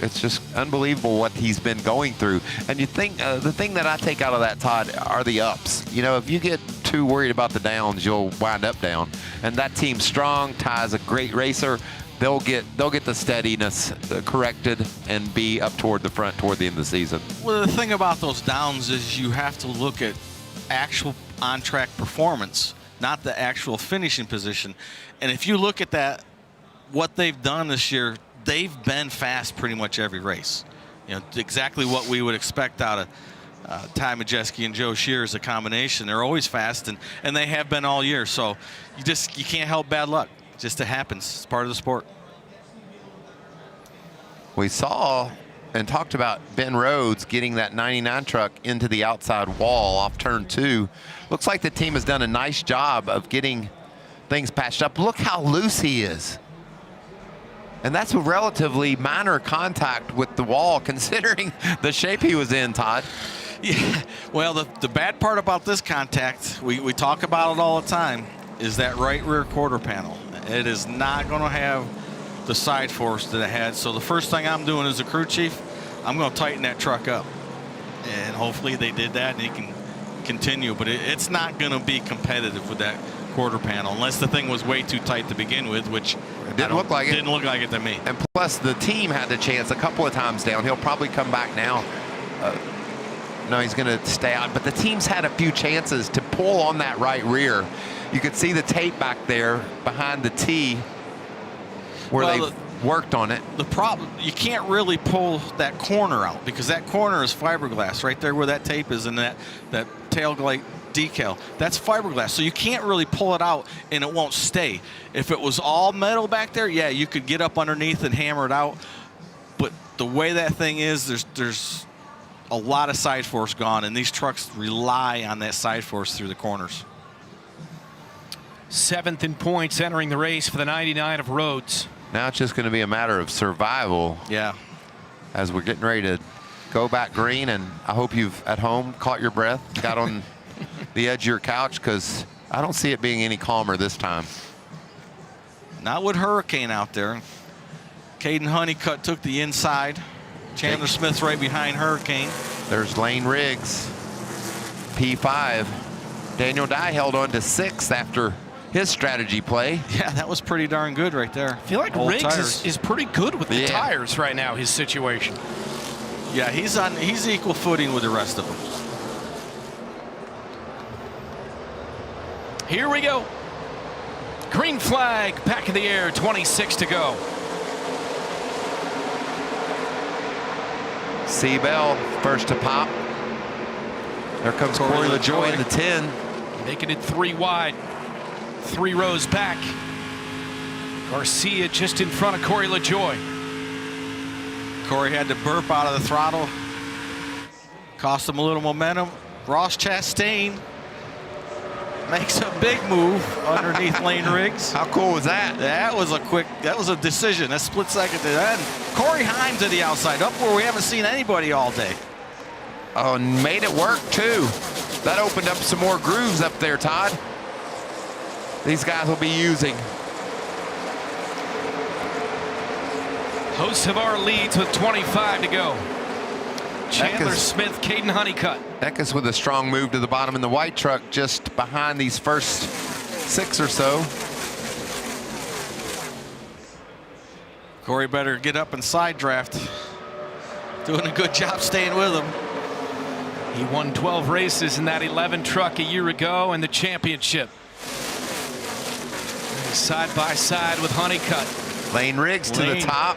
It's just unbelievable what he's been going through. And you think the thing that I take out of that, Todd, are the ups. If you get too worried about the downs, you'll wind up down. And that team's strong. Ty's a great racer. They'll get the steadiness corrected and be up toward the front toward the end of the season. Well, the thing about those downs is you have to look at actual on-track performance, not the actual finishing position. And if you look at that, what they've done this year, they've been fast pretty much every race. Exactly what we would expect out of Ty Majeski and Joe Shear as a combination. They're always fast, and they have been all year. So you can't help bad luck. It happens. It's part of the sport. We saw and talked about Ben Rhodes getting that 99 truck into the outside wall off turn 2. Looks like the team has done a nice job of getting things patched up. Look how loose he is. And that's a relatively minor contact with the wall, considering the shape he was in, Todd. Yeah, well, the bad part about this contact, we talk about it all the time, is that right rear quarter panel. It is not going to have the side force that it had. So the first thing I'm doing as a crew chief, I'm going to tighten that truck up. And hopefully they did that and he can continue. But it's not going to be competitive with that quarter panel unless the thing was way too tight to begin with, which it didn't look like it. Didn't look like it to me. And plus, the team had the chance a couple of times down. He'll probably come back now. No, he's going to stay out. But the team's had a few chances to pull on that right rear. You could see the tape back there behind the T where they've worked on it. The problem, you can't really pull that corner out because that corner is fiberglass right there where that tape is and that tail light decal. That's fiberglass, so you can't really pull it out and it won't stay. If it was all metal back there, yeah, you could get up underneath and hammer it out. But the way that thing is, there's a lot of side force gone, and these trucks rely on that side force through the corners. 7th in points entering the race for the 99 of Rhodes. Now it's just going to be a matter of survival. Yeah. As we're getting ready to go back green, and I hope you've at home caught your breath, got on the edge of your couch, because I don't see it being any calmer this time. Not with Hurricane out there. Caden Honeycutt took the inside. Chandler Smith's right behind Hurricane. There's Lane Riggs, P5. Daniel Dye held on to 6th after his strategy play. Yeah, that was pretty darn good right there. I feel like Riggs is pretty good with the tires right now, his situation. Yeah, he's equal footing with the rest of them. Here we go. Green flag, back in the air, 26 to go. C. Bell, first to pop. There comes Corey LaJoy in the 10. Making it 3 wide. 3 rows back. Garcia just in front of Corey LaJoie. Corey had to burp out of the throttle. Cost him a little momentum. Ross Chastain makes a big move underneath Lane Riggs. How cool was that? That was a decision, a split second to that. Corey Heim to the outside, up where we haven't seen anybody all day. Oh, and made it work too. That opened up some more grooves up there, Todd. These guys will be using. Hocevar leads with 25 to go. Chandler Smith, Caden Honeycutt. Eckes with a strong move to the bottom in the white truck, just behind these first 6 or so. Corey better get up and side draft. Doing a good job staying with him. He won 12 races in that 11 truck a year ago in the championship. Side by side with Honeycutt. Lane Riggs to the top.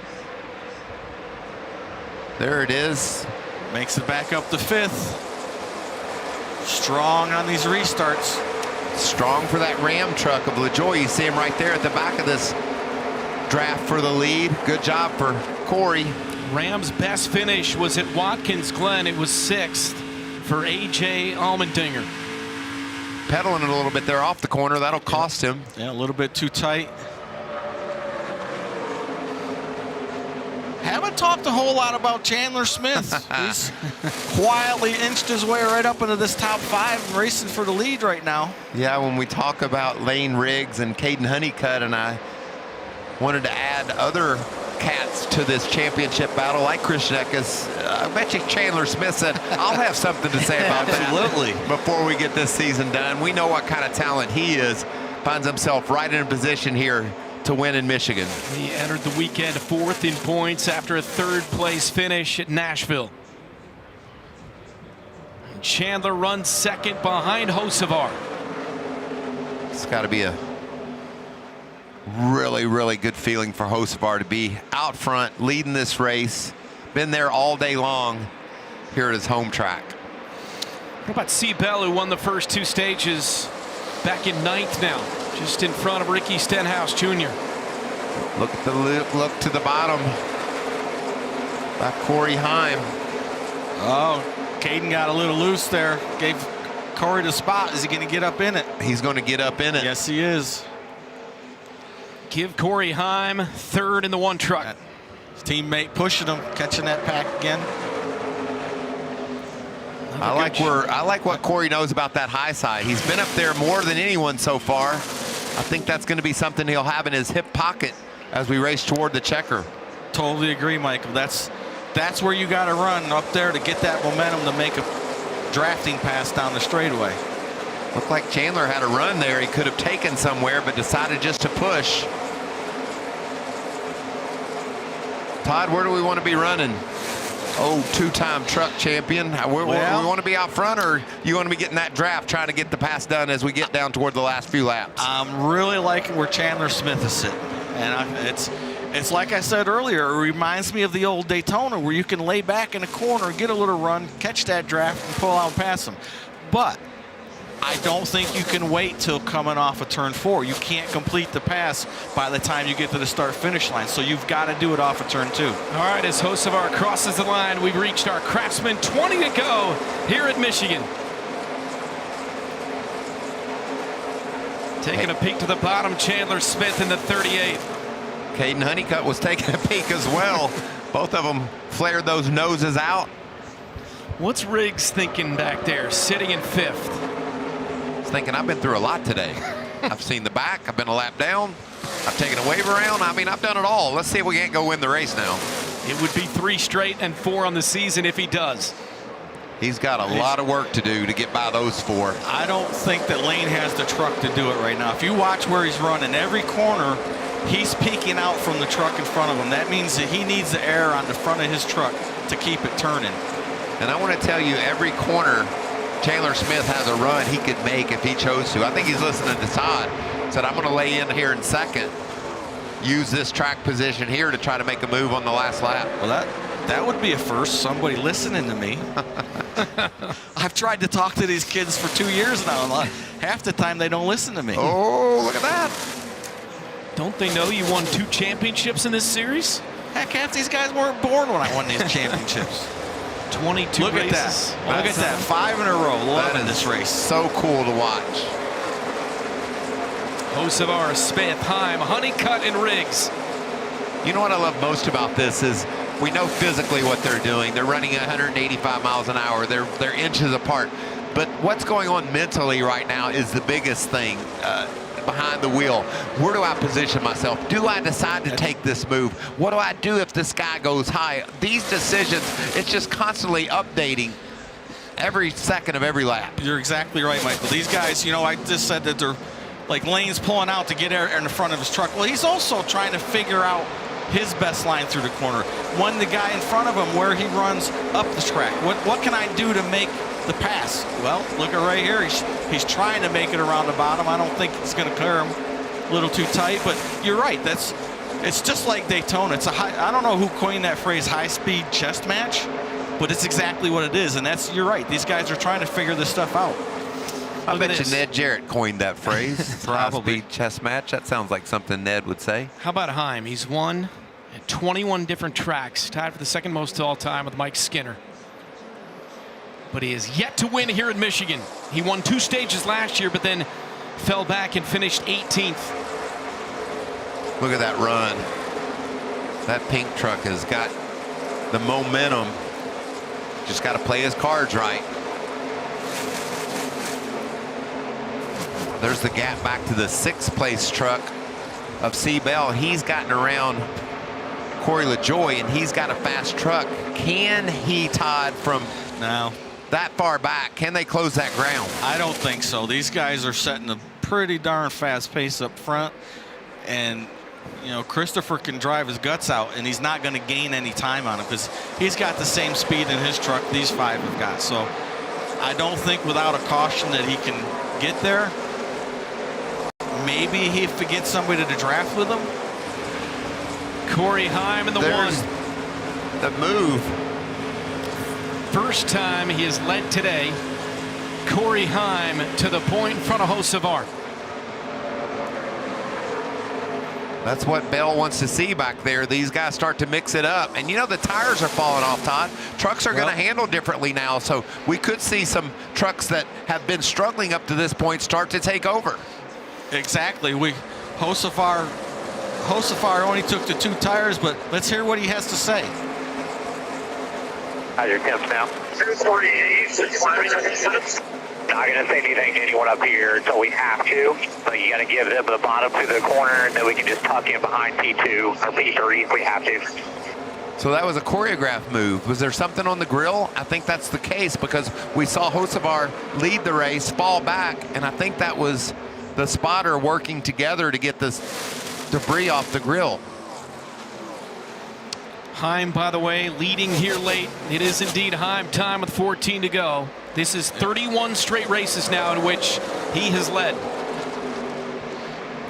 There it is. Makes it back up to 5th. Strong on these restarts. Strong for that Ram truck of LaJoie. You see him right there at the back of this draft for the lead. Good job for Corey. Ram's best finish was at Watkins Glen. It was 6th for A.J. Allmendinger. Pedaling it a little bit there off the corner. That'll cost him. Yeah, a little bit too tight. Haven't talked a whole lot about Chandler Smith. He's quietly inched his way right up into this top 5 and racing for the lead right now. Yeah, when we talk about Lane Riggs and Caden Honeycutt, and I wanted to add other cats to this championship battle like Christian Eckes, I bet you Chandler Smith said, I'll have something to say about that. Absolutely. Before we get this season done. We know what kind of talent he is. Finds himself right in a position here to win in Michigan. He entered the weekend 4th in points after a 3rd place finish at Nashville. Chandler runs 2nd behind Hocevar. It's got to be a really, really good feeling for Hocevar to be out front, leading this race. Been there all day long here at his home track. What about C. Bell, who won the first 2 stages back in 9th now, just in front of Ricky Stenhouse Jr. Look at the look to the bottom by Corey Heim. Oh, Caden got a little loose there. Gave Corey the spot. Is he going to get up in it? He's going to get up in it. Yes, he is. Give Corey Heim 3rd in the 1 truck. His teammate pushing him, catching that pack again. I like what Corey knows about that high side. He's been up there more than anyone so far. I think that's going to be something he'll have in his hip pocket as we race toward the checker. Totally agree, Michael. That's where you got to run up there to get that momentum to make a drafting pass down the straightaway. Looked like Chandler had a run there. He could have taken somewhere, but decided just to push. Todd, where do we want to be running? Oh, 2-time truck champion. We want to be out front, or you want to be getting that draft, trying to get the pass done as we get down toward the last few laps? I'm really liking where Chandler Smith is sitting. And it's like I said earlier, it reminds me of the old Daytona where you can lay back in a corner, get a little run, catch that draft, and pull out and pass them. But I don't think you can wait till coming off of turn 4. You can't complete the pass by the time you get to the start-finish line, so you've got to do it off of turn 2. All right, as Hocevar crosses the line, we've reached our Craftsman. 20 to go here at Michigan. Taking a peek to the bottom, Chandler Smith in the 38. Caden Honeycutt was taking a peek as well. Both of them flared those noses out. What's Riggs thinking back there, sitting in 5th? Thinking I've been through a lot today. I've seen the back, I've been a lap down, I've taken a wave around. I mean, I've done it all. Let's see if we can't go win the race now. It would be 3 straight and 4 on the season if he does. He's got a lot of work to do to get by those 4. I don't think that Lane has the truck to do it right now. If you watch where he's running, every corner he's peeking out from the truck in front of him. That means that he needs the air on the front of his truck to keep it turning. And I want to tell you, every corner Chandler Smith has a run he could make if he chose to. I think he's listening to Todd. Said, I'm going to lay in here in 2nd. Use this track position here to try to make a move on the last lap. Well, that would be a first, somebody listening to me. I've tried to talk to these kids for 2 years now. Half the time they don't listen to me. Oh, look at that. Don't they know you won 2 championships in this series? Heck, half these guys weren't born when I won these championships. 22 Look races. at that. Look at that. 5 in a row. Loving this race. So cool to watch. Hocevar, Smith, Heim, Honeycutt, and Riggs. You know what I love most about this is we know physically what they're doing. They're running 185 miles an hour. They're inches apart. But what's going on mentally right now is the biggest thing behind the wheel. Where do I position myself? Do I decide to take this move? What do I do if this guy goes high? These decisions, it's just constantly updating every second of every lap. You're exactly right, Michael. These guys, you know, I just said that they're like lanes pulling out to get in the front of his truck. Well, he's also trying to figure out his best line through the corner. When the guy in front of him, where he runs up the track. What can I do to make the pass? Well, look at right here. He's trying to make it around the bottom. I don't think it's going to clear him a little too tight, but you're right. It's just like Daytona. It's I don't know who coined that phrase, high-speed chess match, but it's exactly what it is. And you're right. These guys are trying to figure this stuff out. I bet you Ned Jarrett coined that phrase. Probably. High-speed chess match. That sounds like something Ned would say. How about Heim? He's won at 21 different tracks, tied for the second most all time with Mike Skinner. But he has yet to win here in Michigan. He won 2 stages last year, but then fell back and finished 18th. Look at that run. That pink truck has got the momentum. Just got to play his cards right. There's the gap back to the 6th place truck of C. Bell. He's gotten around Corey LaJoie, and he's got a fast truck. Can he, Todd, from now that far back, can they close that ground? I don't think so. These guys are setting a pretty darn fast pace up front, and you know, Christopher can drive his guts out, and he's not going to gain any time on it because he's got the same speed in his truck these 5 have got. So I don't think without a caution that he can get there. Maybe if he gets somebody to draft with him. Corey Heim in the There's 1. The move. First time he has led today. Corey Heim to the point in front of Hocevar. That's what Bell wants to see back there. These guys start to mix it up. And you know, the tires are falling off, Todd. Trucks are going to handle differently now. So we could see some trucks that have been struggling up to this point start to take over. Exactly. Hocevar only took the 2 tires, but let's hear what he has to say. How's your temps now? 248. Not going to say anything to anyone up here until we have to, but you got to give them the bottom to the corner, and then we can just tuck in behind P2 or P3 if we have to. So that was a choreographed move. Was there something on the grill? I think that's the case because we saw Hocevar lead the race, fall back, and I think that was the spotter working together to get this debris off the grill. Heim, by the way, leading here late. It is indeed Heim time with 14 to go. This is 31 straight races now in which he has led.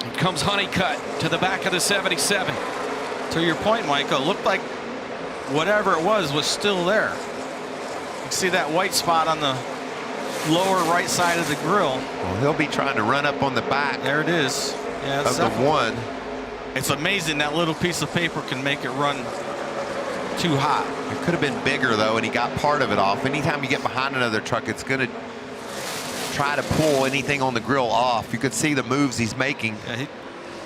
Here comes Honeycutt to the back of the 77. To your point, Michael, it looked like whatever it was still there. You can see that white spot on the lower right side of the grill. Well, he'll be trying to run up on the back. There it is. Yeah, of the 1. It's amazing that little piece of paper can make it run too hot. It could have been bigger though, and he got part of it off. Anytime you get behind another truck, it's going to try to pull anything on the grill off. You could see the moves he's making. Yeah,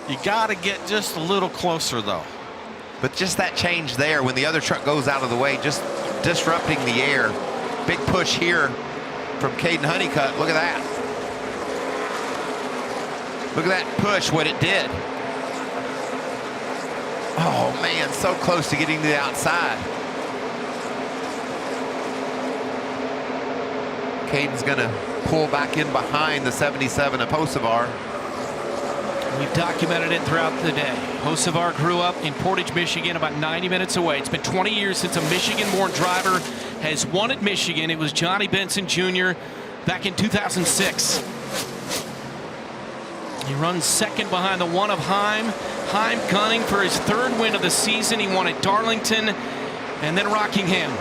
you got to get just a little closer though. But just that change there when the other truck goes out of the way, just disrupting the air. Big push here from Caden Honeycutt. Look at that. Look at that push, what it did. Oh man, so close to getting to the outside. Caden's gonna pull back in behind the 77 of Hocevar. We've documented it throughout the day. Hocevar grew up in Portage, Michigan, about 90 minutes away. It's been 20 years since a Michigan-born driver has won at Michigan. It was Johnny Benson Jr. back in 2006. He runs second behind the 1 of Heim. Heim gunning for his 3rd win of the season. He won at Darlington and then Rockingham.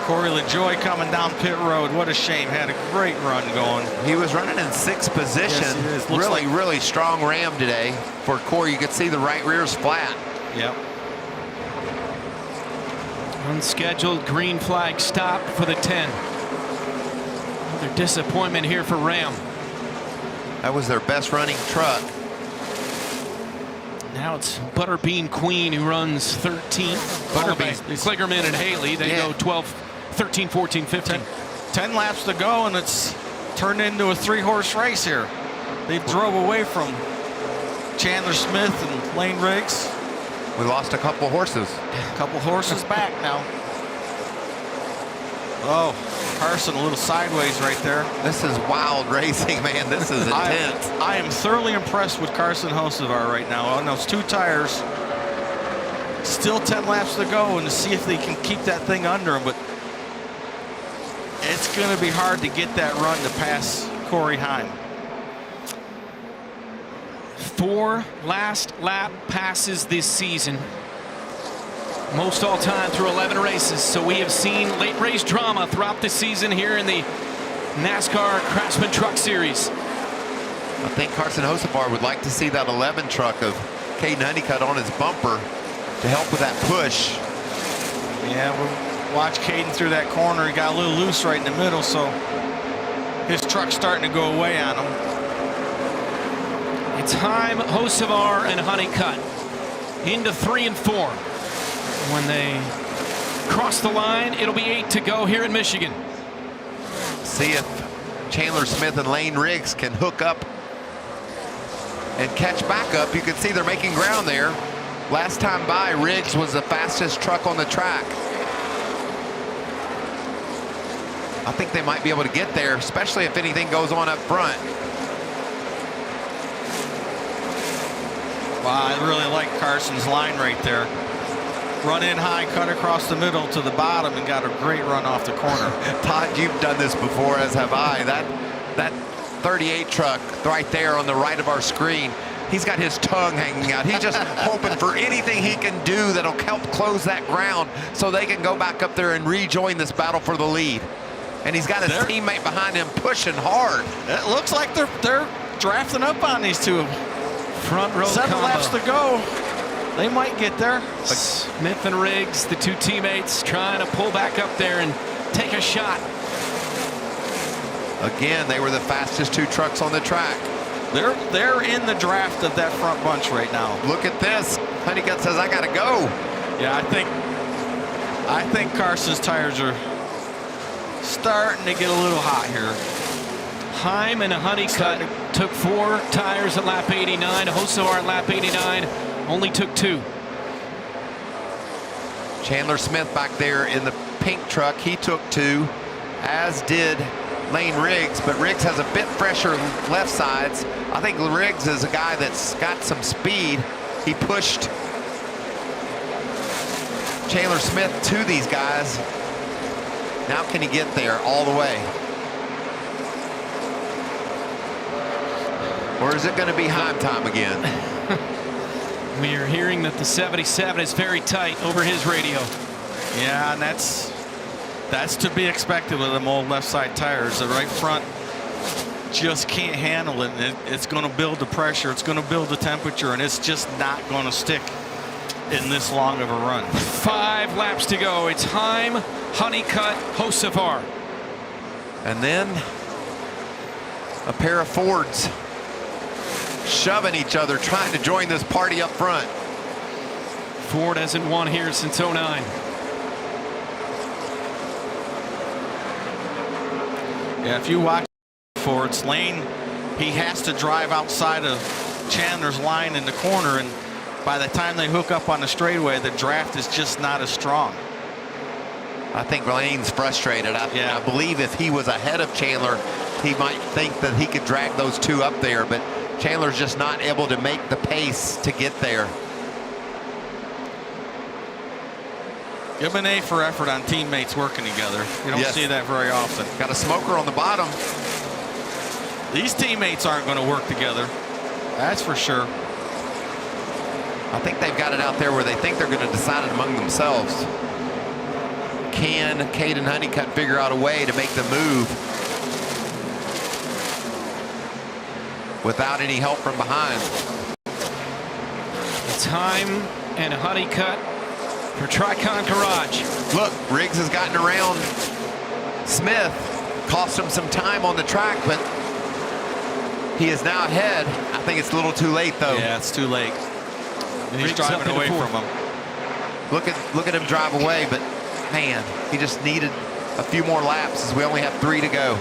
Corey LaJoie coming down pit road. What a shame. Had a great run going. He was running in 6th position. Yes, really strong ram today for Corey. You could see the right rear's flat. Yep. Unscheduled green flag stop for the 10. Another disappointment here for Ram. That was their best running truck. Now it's Butterbean Queen who runs 13th. Butterbean. Kligerman and Haley, they go 12, 13, 14, 15. 10 laps to go, and it's turned into a 3-horse race here. They drove away from Chandler Smith and Lane Riggs. We lost a couple horses. A couple horses back now. Oh, Carson a little sideways right there. This is wild racing, man. This is intense. I am thoroughly impressed with Carson Hocevar right now on those 2 tires. Still 10 laps to go, and to see if they can keep that thing under him. But it's going to be hard to get that run to pass Corey Heim. 4 last lap passes this season. Most all time through 11 races. So we have seen late race drama throughout the season here in the NASCAR Craftsman Truck Series. I think Carson Hocevar would like to see that 11 truck of Caden Honeycutt on his bumper to help with that push. Yeah, we'll watch Caden through that corner. He got a little loose right in the middle, so his truck's starting to go away on him. It's Heim, Hocevar, and Honeycutt into 3 and 4. When they cross the line, it'll be 8 to go here in Michigan. See if Chandler Smith and Lane Riggs can hook up and catch back up. You can see they're making ground there. Last time by, Riggs was the fastest truck on the track. I think they might be able to get there, especially if anything goes on up front. Wow, I really like Carson's line right there. Run in high, cut across the middle to the bottom, and got a great run off the corner. Todd, you've done this before, as have I. That 38 truck right there on the right of our screen, he's got his tongue hanging out. He's just hoping for anything he can do that'll help close that ground so they can go back up there and rejoin this battle for the lead. And he's got his teammate behind him pushing hard. It looks like they're drafting up on these two. Front row 7 combo. laps to go. They might get there. Smith and Riggs, the 2 teammates, trying to pull back up there and take a shot. Again, they were the fastest 2 trucks on the track. They're in the draft of that front bunch right now. Look at this. Honeycutt says, I gotta go. Yeah, I think Carson's tires are starting to get a little hot here. Heim and Honeycutt took 4 tires at lap 89. Hocevar at lap 89 only took 2. Chandler Smith back there in the pink truck, he took 2, as did Lane Riggs, but Riggs has a bit fresher left sides. I think Riggs is a guy that's got some speed. He pushed Chandler Smith to these guys. Now can he get there all the way? Or is it going to be Heim time again? We are hearing that the 77 is very tight over his radio. Yeah, and that's to be expected with them old left side tires. The right front just can't handle it. It's going to build the pressure. It's going to build the temperature, and it's just not going to stick in this long of a run. 5 laps to go. It's Heim, Honeycutt, Hocevar. And then a pair of Fords shoving each other, trying to join this party up front. Ford hasn't won here since 09. Yeah, if you watch Ford's lane, he has to drive outside of Chandler's line in the corner, and by the time they hook up on the straightaway, the draft is just not as strong. I think Lane's frustrated. I believe if he was ahead of Chandler, he might think that he could drag those 2 up there, but Chandler's just not able to make the pace to get there. Give an A for effort on teammates working together. You don't see that very often. Got a smoker on the bottom. These teammates aren't going to work together. That's for sure. I think they've got it out there where they think they're going to decide it among themselves. can Caden Honeycutt figure out a way to make the move without any help from behind? It's Heim and Honeycutt for Tricon Garage. Look, Riggs has gotten around Smith, cost him some time on the track, but he is now ahead. I think it's a little too late, though. Yeah, it's too late. And he's driving away from him. Look at him drive away, but man, he just needed a few more laps as we only have 3 to go.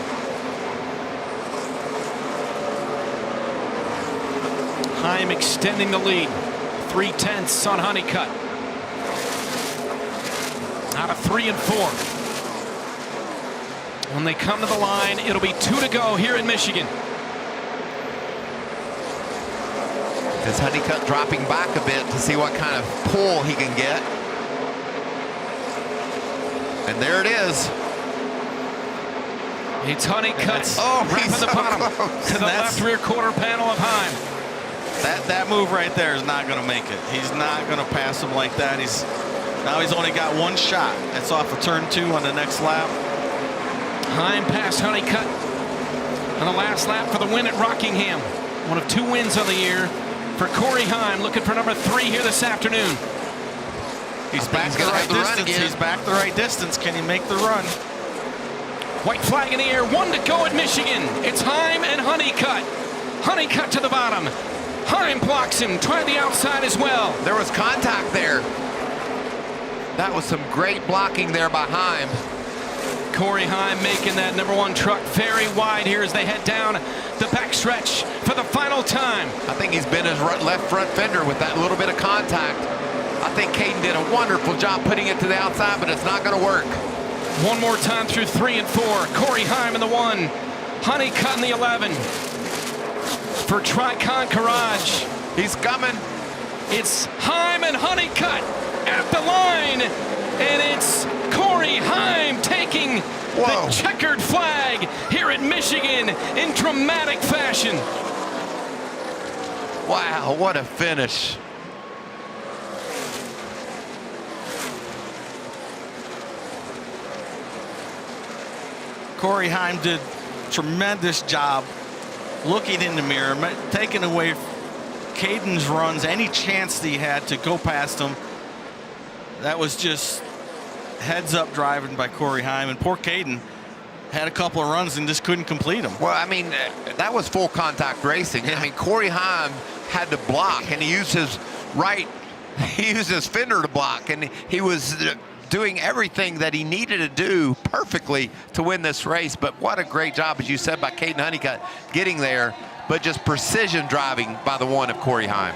Heim extending the lead. 3/10 on Honeycutt. Out of 3 and 4. When they come to the line, it'll be 2 to go here in Michigan. Is Honeycutt dropping back a bit to see what kind of pull he can get? And there it is. It's Honeycutt he's at the so bottom close. to the left rear quarter panel of Heim. That move right there is not going to make it. He's not going to pass him like that. Now he's only got 1 shot. That's off of turn 2 on the next lap. Heim passed Honeycutt on the last lap for the win at Rockingham. One of 2 wins on the year for Corey Heim, looking for number 3 here this afternoon. He's back the right distance. He's back the right distance. Can he make the run? White flag in the air, 1 to go at Michigan. It's Heim and Honeycutt. Honeycutt to the bottom. Heim blocks him, try the outside as well. There was contact there. That was some great blocking there by Heim. Corey Heim making that number 1 truck very wide here as they head down the backstretch for the final time. I think he's been his left front fender with that little bit of contact. I think Caden did a wonderful job putting it to the outside, but it's not going to work. One more time through 3 and 4. Corey Heim in the 1. Honeycutt in the 11. For Tricon Garage. He's coming. It's Heim and Honeycutt at the line. And it's Corey Heim taking the checkered flag here at Michigan in dramatic fashion. Wow, what a finish. Corey Heim did a tremendous job looking in the mirror, taking away Caden's runs, any chance that he had to go past him. That was just heads up driving by Corey Heim, and poor Caden had a couple of runs and just couldn't complete them. Well, I mean, that was full contact racing. I mean, Corey Heim had to block, and he used his fender to block, and he was doing everything that he needed to do perfectly to win this race. But what a great job, as you said, by Caden Honeycutt getting there, but just precision driving by the 1 of Corey Heim.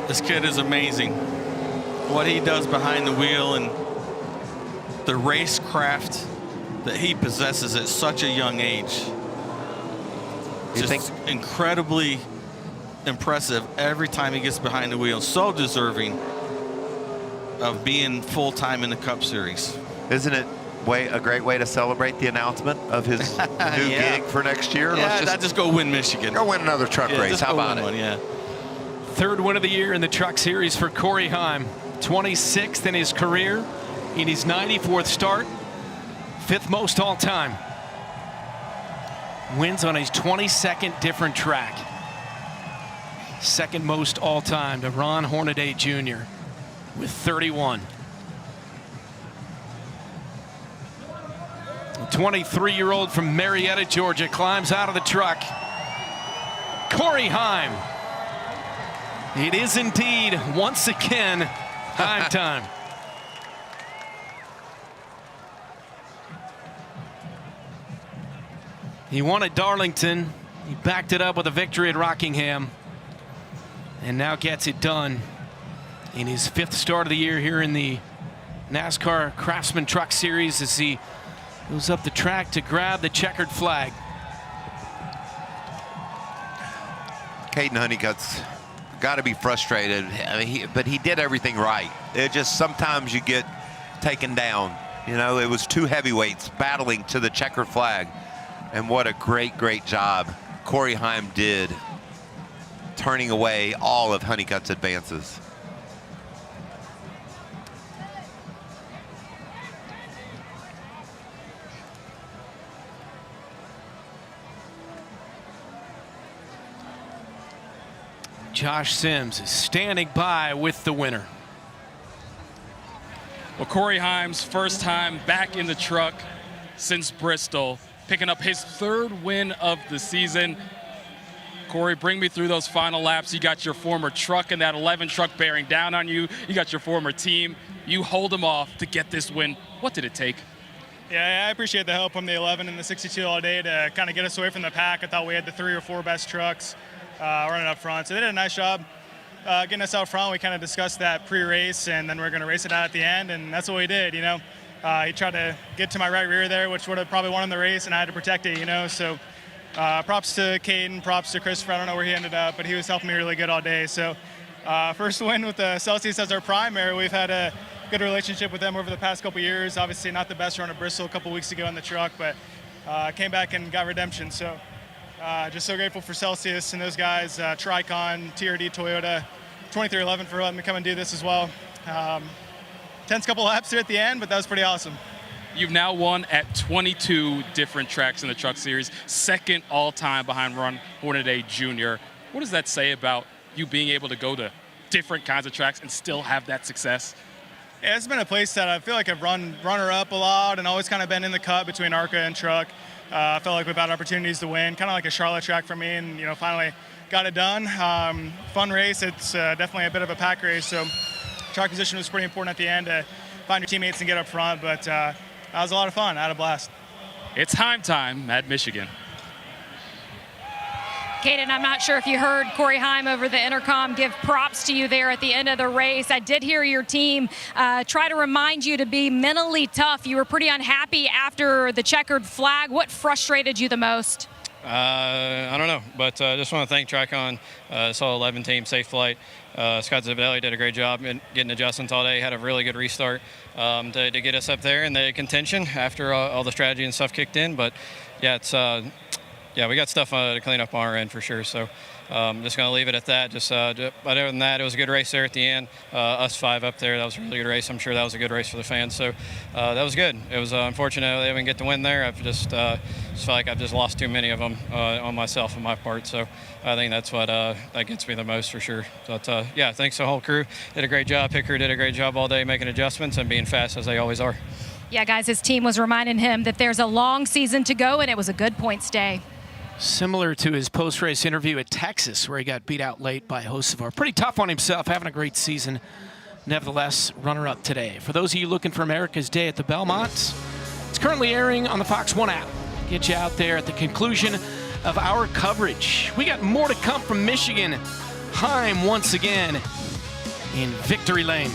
This kid is amazing. What he does behind the wheel and the racecraft that he possesses at such a young age. Just incredibly impressive every time he gets behind the wheel. So deserving of being full-time in the Cup Series. Isn't it a great way to celebrate the announcement of his new gig for next year? Yeah, let's just go win Michigan. Go win another truck race. How about it? Yeah. 3rd win of the year in the Truck Series for Corey Heim. 26th in his career, in his 94th start, 5th most all time. Wins on his 22nd different track. 2nd most all time to Ron Hornaday Jr. with 31. A 23-year-old from Marietta, Georgia, climbs out of the truck. Corey Heim. It is indeed, once again, Heim time. He won at Darlington. He backed it up with a victory at Rockingham. And now gets it done in his 5th start of the year here in the NASCAR Craftsman Truck Series as he goes up the track to grab the checkered flag. Caden Honeycutt's got to be frustrated, but he did everything right. It just sometimes you get taken down. You know, it was 2 heavyweights battling to the checkered flag, and what a great job Corey Heim did turning away all of Honeycutt's advances. Josh Sims is standing by with the winner. Well, Corey Himes, first time back in the truck since Bristol, picking up his 3rd win of the season. Corey, bring me through those final laps. You got your former truck and that 11 truck bearing down on you. You got your former team. You hold them off to get this win. What did it take? Yeah, I appreciate the help from the 11 and the 62 all day to kind of get us away from the pack. I thought we had the 3 or 4 best trucks running up front. So they did a nice job getting us out front. We kind of discussed that pre-race, and then we're going to race it out at the end, and that's what we did, you know. He tried to get to my right rear there, which would have probably won the race, and I had to protect it, you know. So props to Caden, props to Christopher. I don't know where he ended up, but he was helping me really good all day. So first win with the Celsius as our primary. We've had a good relationship with them over the past couple years. Obviously not the best run at Bristol a couple weeks ago in the truck, but came back and got redemption. So just so grateful for Celsius and those guys, Tricon, TRD Toyota, 2311 for letting me come and do this as well. Tense couple laps here at the end, but that was pretty awesome. You've now won at 22 different tracks in the Truck Series, 2nd all-time behind Ron Hornaday Jr. What does that say about you being able to go to different kinds of tracks and still have that success? Yeah, it's been a place that I feel like I've run runner-up a lot and always kind of been in the cut between ARCA and truck. I felt like we've had opportunities to win, kind of like a Charlotte track for me, and you know, finally got it done. Fun race. It's definitely a bit of a pack race, so truck position was pretty important at the end to find your teammates and get up front, but that was a lot of fun. I had a blast. It's Heim time at Michigan. Caden, I'm not sure if you heard Corey Heim over the intercom give props to you there at the end of the race. I did hear your team try to remind you to be mentally tough. You were pretty unhappy after the checkered flag. What frustrated you the most? I don't know, but I just want to thank Tricon, Sol 11 team, Safe Flight. Scott Zavidelli did a great job in getting adjustments all day. Had a really good restart to get us up there in the contention after all the strategy and stuff kicked in. But yeah, it's we got stuff to clean up on our end for sure. So just going to leave it at that. But other than that, it was a good race there at the end. Us 5 up there, that was a really good race. I'm sure that was a good race for the fans. So that was good. It was unfortunate they didn't get the win there. I've just felt like I've just lost too many of them on myself and my part. So I think that's what that gets me the most for sure. But yeah, thanks to the whole crew. Did a great job. Picker did a great job all day making adjustments and being fast as they always are. Yeah, guys, his team was reminding him that there's a long season to go, and it was a good points day. Similar to his post-race interview at Texas, where he got beat out late by Hocevar. Pretty tough on himself, having a great season. Nevertheless, runner-up today. For those of you looking for America's Day at the Belmont, it's currently airing on the Fox 1 app. Get you out there at the conclusion of our coverage. We got more to come from Michigan. Heim once again in victory lane.